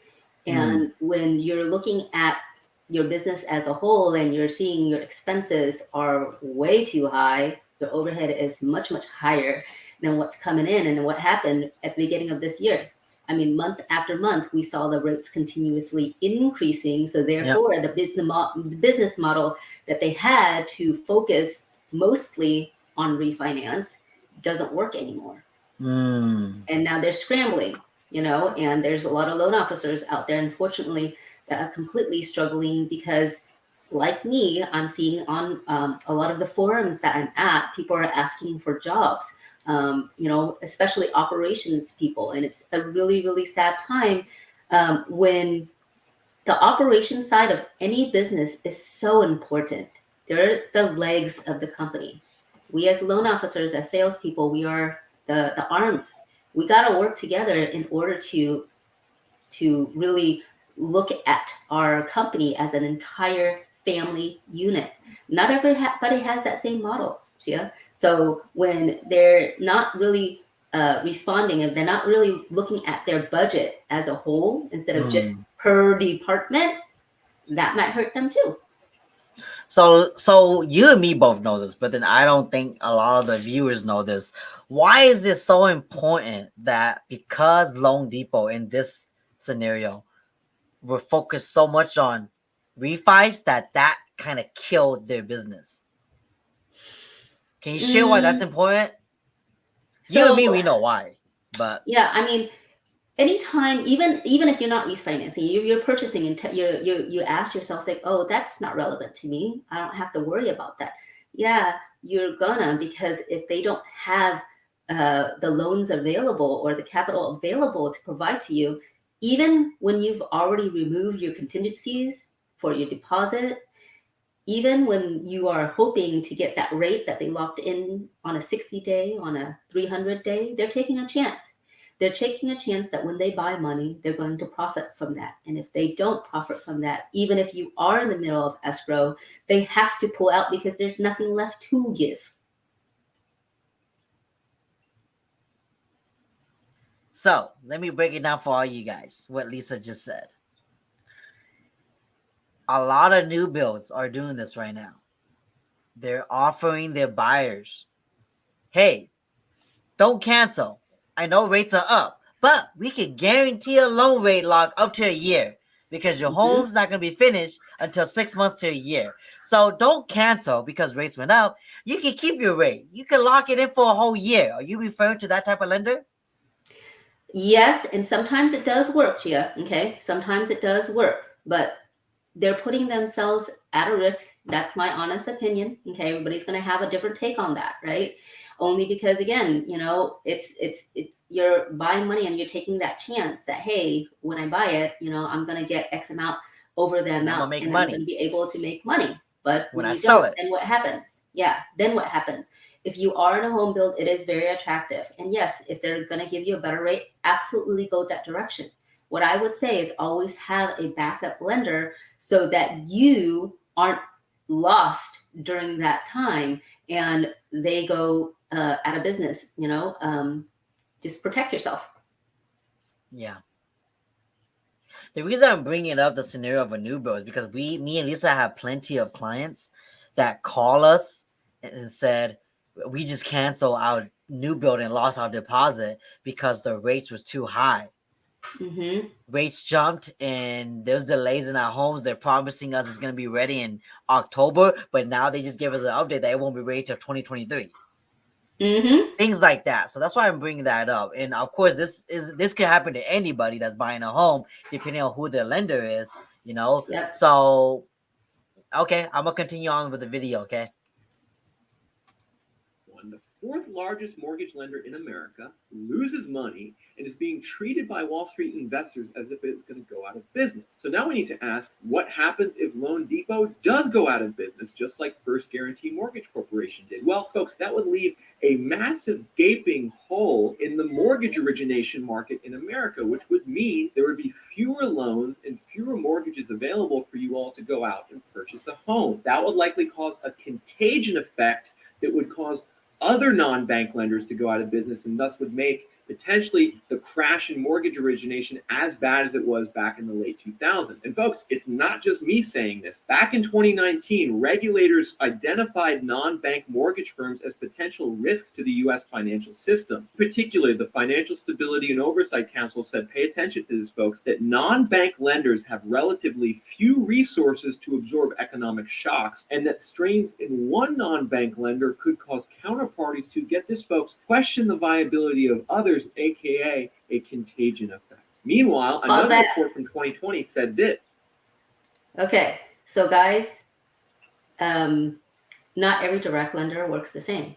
And when you're looking at your business as a whole and you're seeing your expenses are way too high, your overhead is much, much higher than what's coming in. And what happened at the beginning of this year? I mean, month after month, we saw the rates continuously increasing. So therefore, the business model that they had to focus mostly on refinance doesn't work anymore. And now they're scrambling, and there's a lot of loan officers out there, unfortunately, that are completely struggling because, like me, I'm seeing on a lot of the forums that I'm at, people are asking for jobs. Especially operations people. And it's a really, really sad time when the operations side of any business is so important. They're the legs of the company. We as loan officers, as salespeople, we are the arms. We got to work together in order to really look at our company as an entire family unit. Not everybody has that same model, Chia. So when they're not really responding, if they're not really looking at their budget as a whole instead of just per department, that might hurt them too. So you and me both know this, but then I don't think a lot of the viewers know this. Why is it so important that because Loan Depot in this scenario were focused so much on refis that kind of killed their business? Can you share why that's important? You and me, we know why, but yeah, I mean, anytime, even if you're not refinancing, you're purchasing, and you ask yourself like, oh, that's not relevant to me. I don't have to worry about that. Yeah, you're gonna, because if they don't have the loans available or the capital available to provide to you, even when you've already removed your contingencies for your deposit, even when you are hoping to get that rate that they locked in on a 60-day, on a 300-day, they're taking a chance. They're taking a chance that when they buy money, they're going to profit from that. And if they don't profit from that, even if you are in the middle of escrow, they have to pull out because there's nothing left to give. So let me break it down for all you guys, what Lisa just said. A lot of new builds are doing this right now. They're offering their buyers, hey, don't cancel. I know rates are up, but we can guarantee a loan rate lock up to a year because your home's not going to be finished until 6 months to a year. So don't cancel because rates went up. You can keep your rate. You can lock it in for a whole year. Are you referring to that type of lender? Yes, and sometimes it does work, Chia. Okay, sometimes it does work, but they're putting themselves at a risk. That's my honest opinion. Okay, everybody's going to have a different take on that, right? Only because, again, you know, it's you're buying money and you're taking that chance that, hey, when I buy it, you know, I'm going to get X amount over the And I'm amount, gonna make and money I'm going to be able to make money. But when when I you sell don't, it. then what happens? Yeah, then what happens? If you are in a home build, it is very attractive. And yes, if they're going to give you a better rate, absolutely go that direction. What I would say is always have a backup lender so that you aren't lost during that time and they go out of business. You know, just protect yourself. Yeah. The reason I'm bringing up the scenario of a new build is because me and Lisa have plenty of clients that call us and said, we just canceled our new build and lost our deposit because the rates was too high. Mm-hmm. Rates jumped and there's delays in our homes. They're promising us it's going to be ready in October, but now they just gave us an update that it won't be ready till 2023. Mm-hmm. Things like that. So that's why I'm bringing that up. And of course, this could happen to anybody that's buying a home, depending on who their lender is. You know. Yep. So, okay, I'm gonna continue on with the video. Okay. The fourth largest mortgage lender in America loses money and is being treated by Wall Street investors as if it's going to go out of business. So now we need to ask, what happens if Loan Depot does go out of business, just like First Guarantee Mortgage Corporation did? Well, folks, that would leave a massive gaping hole in the mortgage origination market in America, which would mean there would be fewer loans and fewer mortgages available for you all to go out and purchase a home. That would likely cause a contagion effect that would cause other non-bank lenders to go out of business, and thus would make potentially the crash in mortgage origination as bad as it was back in the late 2000s. And folks, it's not just me saying this. Back in 2019, regulators identified non-bank mortgage firms as potential risk to the U.S. financial system. Particularly, the Financial Stability and Oversight Council said, pay attention to this, folks, that non-bank lenders have relatively few resources to absorb economic shocks, and that strains in one non-bank lender could cause counterparties to, get this, folks, question the viability of others, aka a contagion effect. Meanwhile, another report from 2020 said this. Okay, so guys, not every direct lender works the same.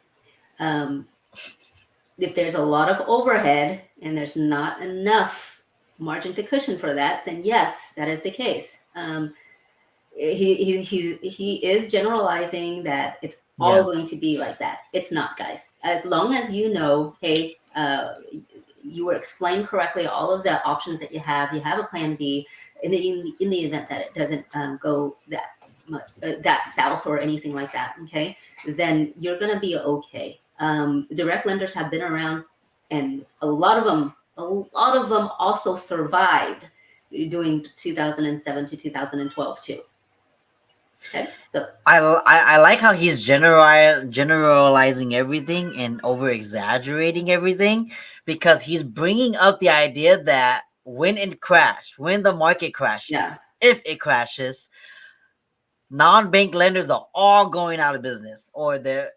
If there's a lot of overhead and there's not enough margin to cushion for that, then yes, that is the case. He is generalizing that it's all going to be like that. It's not, guys. As long as you know, hey, you were explained correctly all of the options that you have a plan B in the event that it doesn't go that south or anything like that, okay, then you're gonna be okay. Direct lenders have been around, and a lot of them also survived during 2007 to 2012 too. Okay, so I like how he's generalizing everything and over exaggerating everything, because he's bringing up the idea that when the market crashes, if it crashes, non-bank lenders are all going out of business, or them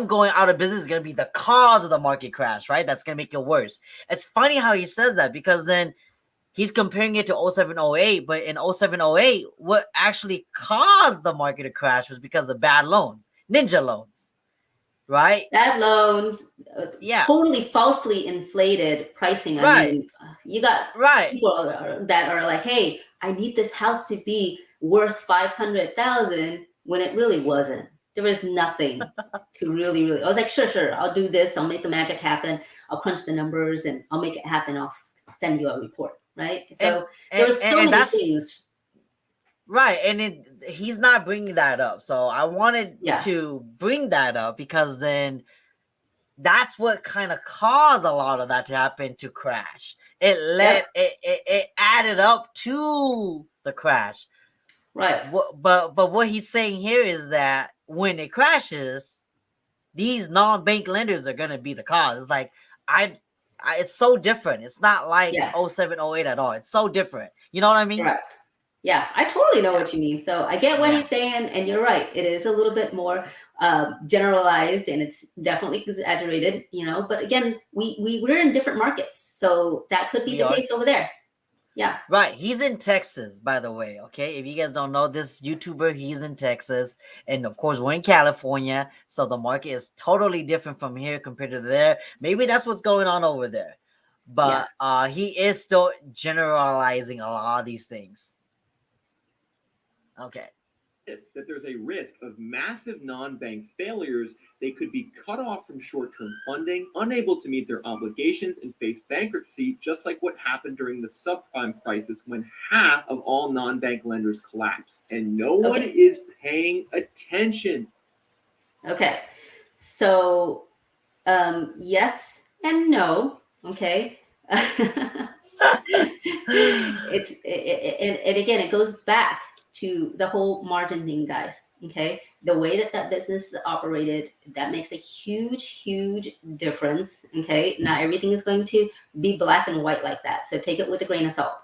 going out of business is going to be the cause of the market crash, right? That's going to make it worse. It's funny how he says that, because then he's comparing it to 0708, but in 0708, what actually caused the market to crash was because of bad loans, ninja loans, right? Bad loans, Yeah, totally falsely inflated pricing. I right, mean, you got right. people that are like, "Hey, I need this house to be worth 500,000," when it really wasn't. There was nothing to really. I was like, "Sure, I'll do this. I'll make the magic happen. I'll crunch the numbers and I'll make it happen. I'll send you a report." Right? And So there were so and many that's things. right. And he's not bringing that up. So I wanted Yeah, to bring that up because then that's what kind of caused a lot of that to happen, to crash. It yep, it added up to the crash. right. But what he's saying here is that when it crashes, these non-bank lenders are gonna be the cause. It's like it's so different. It's not like Yeah, 07, 08 at all. It's so different. You know what I mean? correct. Yeah, I totally know Yeah. what you mean. So I get what Yeah. he's saying, and you're right. It is a little bit more generalized, and it's definitely exaggerated. But again, we're in different markets, so that could be We the are. case over there. Yeah, Right. He's in Texas, by the way. Okay. If you guys don't know this YouTuber, he's in Texas. And of course, we're in California. So the market is totally different from here compared to there. Maybe that's what's going on over there. yeah. But he is still generalizing a lot of these things. Okay. That there's a risk of massive non-bank failures. They could be cut off from short-term funding, unable to meet their obligations, and face bankruptcy, just like what happened during the subprime crisis when half of all non-bank lenders collapsed. And no one Okay, is paying attention. okay. So yes and no. Okay. And again, it goes back to the whole margin thing, guys. Okay, the way that business is operated, that makes a huge difference. Okay, not everything is going to be black and white like that, so take it with a grain of salt.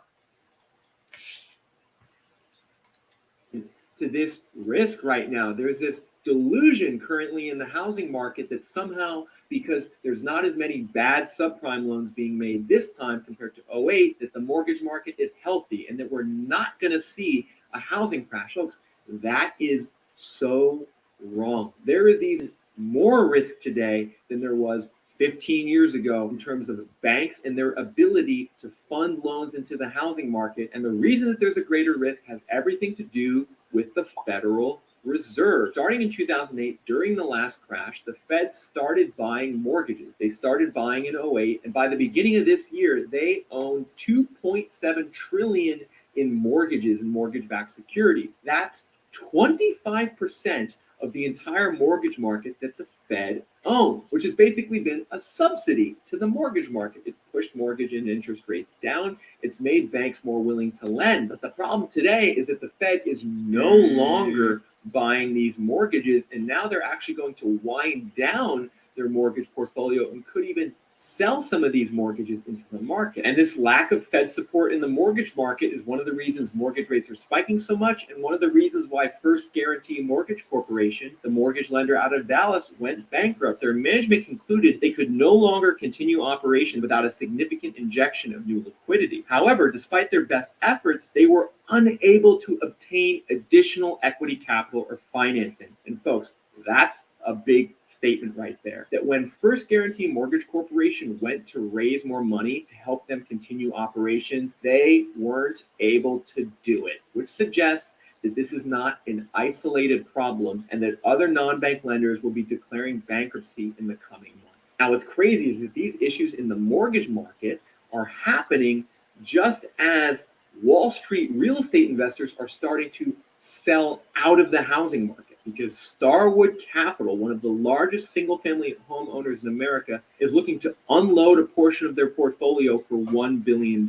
To this risk right now, there's this delusion currently in the housing market that somehow, because there's not as many bad subprime loans being made this time compared to 08, that the mortgage market is healthy and that we're not going to see a housing crash. Folks, that is so wrong. There is even more risk today than there was 15 years ago in terms of banks and their ability to fund loans into the housing market. And the reason that there's a greater risk has everything to do with the Federal Reserve. Starting in 2008, during the last crash, the Fed started buying mortgages. They started buying in 08, and by the beginning of this year, they owned $2.7 trillion in mortgages and mortgage-backed securities. That's 25% of the entire mortgage market that the Fed owns, which has basically been a subsidy to the mortgage market. It's pushed mortgage and interest rates down. It's made banks more willing to lend. But the problem today is that the Fed is no longer buying these mortgages, and now they're actually going to wind down their mortgage portfolio and could even sell some of these mortgages into the market. And this lack of Fed support in the mortgage market is one of the reasons mortgage rates are spiking so much, and one of the reasons why First Guarantee Mortgage Corporation, the mortgage lender out of Dallas, went bankrupt. Their management concluded they could no longer continue operation without a significant injection of new liquidity. However, despite their best efforts, they were unable to obtain additional equity capital or financing. And folks, that's a big statement right there, that when First Guarantee Mortgage Corporation went to raise more money to help them continue operations, they weren't able to do it, which suggests that this is not an isolated problem and that other non-bank lenders will be declaring bankruptcy in the coming months. Now, what's crazy is that these issues in the mortgage market are happening just as Wall Street real estate investors are starting to sell out of the housing market, because Starwood Capital, one of the largest single-family homeowners in America, is looking to unload a portion of their portfolio for $1 billion.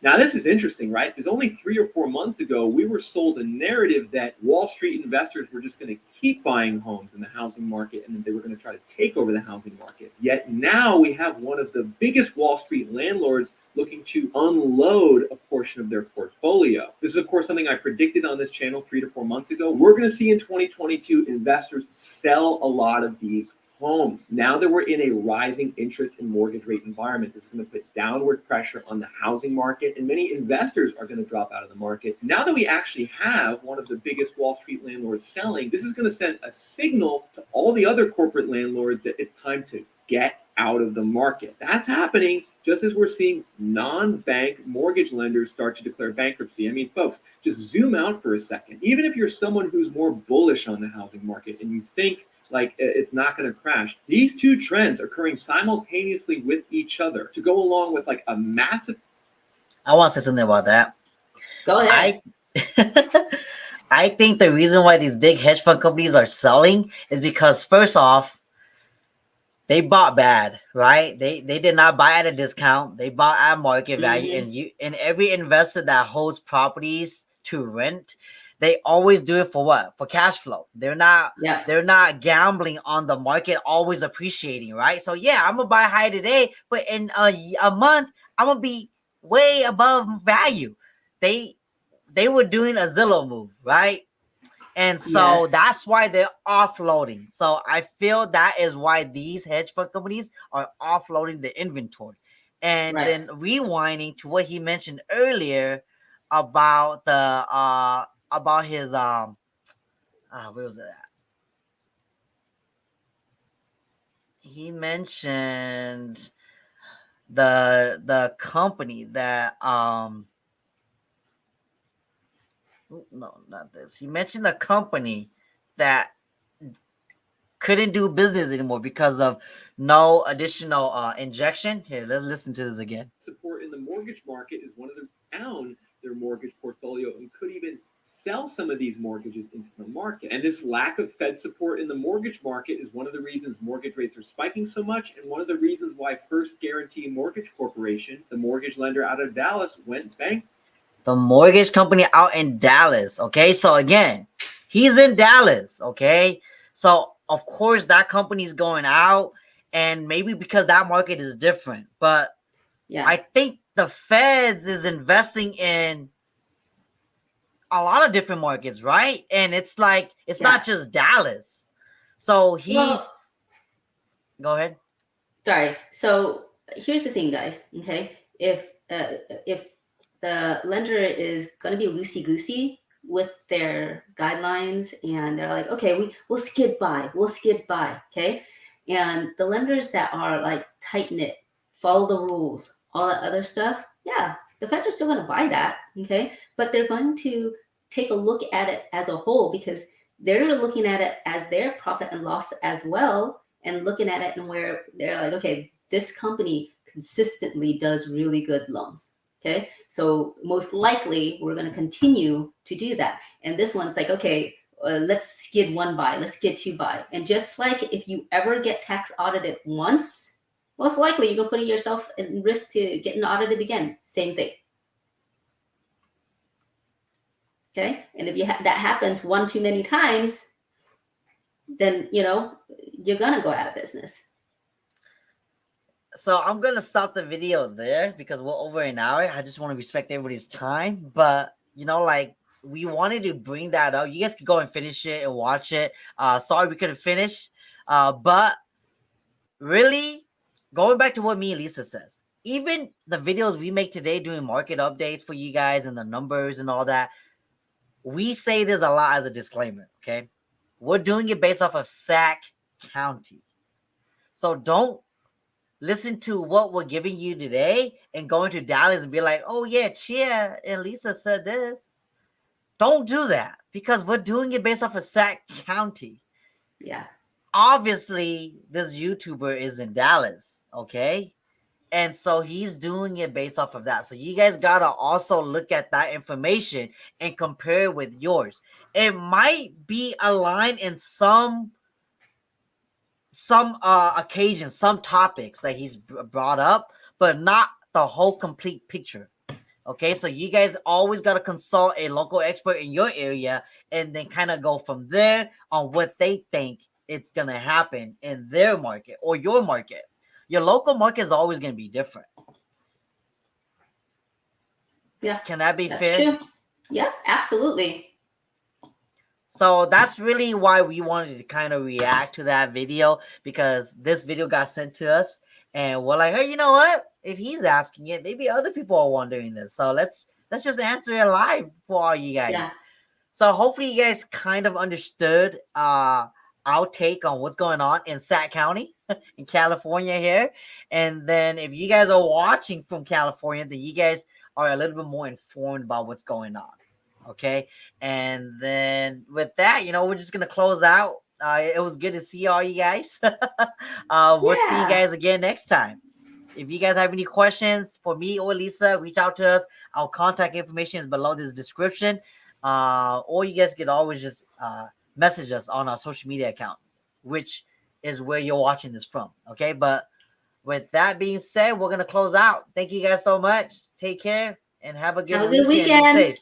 Now, this is interesting, right? Because only 3 or 4 months ago, we were sold a narrative that Wall Street investors were just going to keep buying homes in the housing market and that they were going to try to take over the housing market. Yet now we have one of the biggest Wall Street landlords looking to unload a portion of their portfolio. This is, of course, something I predicted on this channel 3 to 4 months ago. We're going to see in 2022 investors sell a lot of these homes. Now that we're in a rising interest and mortgage rate environment, this is going to put downward pressure on the housing market, and many investors are going to drop out of the market. Now that we actually have one of the biggest Wall Street landlords selling, this is going to send a signal to all the other corporate landlords that it's time to get out of the market. That's happening just as we're seeing non-bank mortgage lenders start to declare bankruptcy. I mean, folks, just zoom out for a second. Even if you're someone who's more bullish on the housing market and you think like it's not going to crash, these two trends occurring simultaneously with each other to go along with like a massive. I want to say something about that. Go ahead. I think the reason why these big hedge fund companies are selling is because, first off, they bought bad, right? They did not buy at a discount. They bought at market value, and every investor that holds properties to rent, they always do it for what? For cash flow. They're not gambling on the market always appreciating, right? So yeah, I'm gonna buy high today, but in a month I'm gonna be way above value. They were doing a Zillow move, right? And so that's why they're offloading. So I feel that is why these hedge fund companies are offloading the inventory. And then rewinding to what he mentioned earlier about the about his where was it at? He mentioned the company that no, not this. He mentioned a company that couldn't do business anymore because of no additional injection. Here, let's listen to this again. Support in the mortgage market is one of them down their mortgage portfolio and could even sell some of these mortgages into the market. And this lack of Fed support in the mortgage market is one of the reasons mortgage rates are spiking so much, and one of the reasons why First Guarantee Mortgage Corporation, the mortgage lender out of Dallas, went bankrupt. The mortgage company out in Dallas. Okay, so again, he's in Dallas. Okay, so of course that company's going out, and maybe because that market is different. But I think the Feds is investing in a lot of different markets, right? And it's like it's not just Dallas. So he's go ahead. Sorry. So here's the thing, guys. Okay, if the lender is going to be loosey-goosey with their guidelines and they're like, okay, we'll skid by, okay? And the lenders that are like tight-knit, follow the rules, all that other stuff, the Feds are still going to buy that, okay? But they're going to take a look at it as a whole because they're looking at it as their profit and loss as well, and looking at it and where they're like, okay, this company consistently does really good loans. Okay, so most likely we're going to continue to do that. And this one's like, okay, let's skid one by, let's skid two by. And just like if you ever get tax audited once, most likely you're going to put yourself in risk to getting audited again. Same thing. Okay, and if that happens one too many times, then you're going to go out of business. So I'm gonna stop the video there because we're over an hour. I just want to respect everybody's time, but like we wanted to bring that up. You guys can go and finish it and watch it. Sorry we couldn't finish, but really going back to what me and Lisa says, even the videos we make today doing market updates for you guys and the numbers and all that, we say there's a lot as a disclaimer. Okay, we're doing it based off of Sac County, so don't listen to what we're giving you today and go into Dallas and be like, oh yeah, Chia and Lisa said this. Don't do that because we're doing it based off of Sac County. Yeah. Obviously, this YouTuber is in Dallas, okay? And so he's doing it based off of that. So you guys got to also look at that information and compare it with yours. It might be aligned in some occasions, some topics that he's brought up, but not the whole complete picture. Okay, so you guys always got to consult a local expert in your area and then kind of go from there on what they think it's going to happen in their market or your market. Your local market is always going to be different. Yeah. Can that be That's fair? true. Yeah, absolutely. So that's really why we wanted to kind of react to that video, because this video got sent to us and we're like, hey, you know what? If he's asking it, maybe other people are wondering this. So let's just answer it live for all you guys. Yeah. So hopefully you guys kind of understood our take on what's going on in Sac County in California here. And then if you guys are watching from California, then you guys are a little bit more informed about what's going on. Okay. And then with that, we're just gonna close out. It was good to see all you guys. We'll see you Yeah. guys again next time. If you guys have any questions for me or Lisa, reach out to us. Our contact information is below this description. Or you guys could always just message us on our social media accounts, which is where you're watching this from. Okay. But with that being said, we're gonna close out. Thank you guys so much. Take care and have a good Have a good weekend. Be weekend. safe.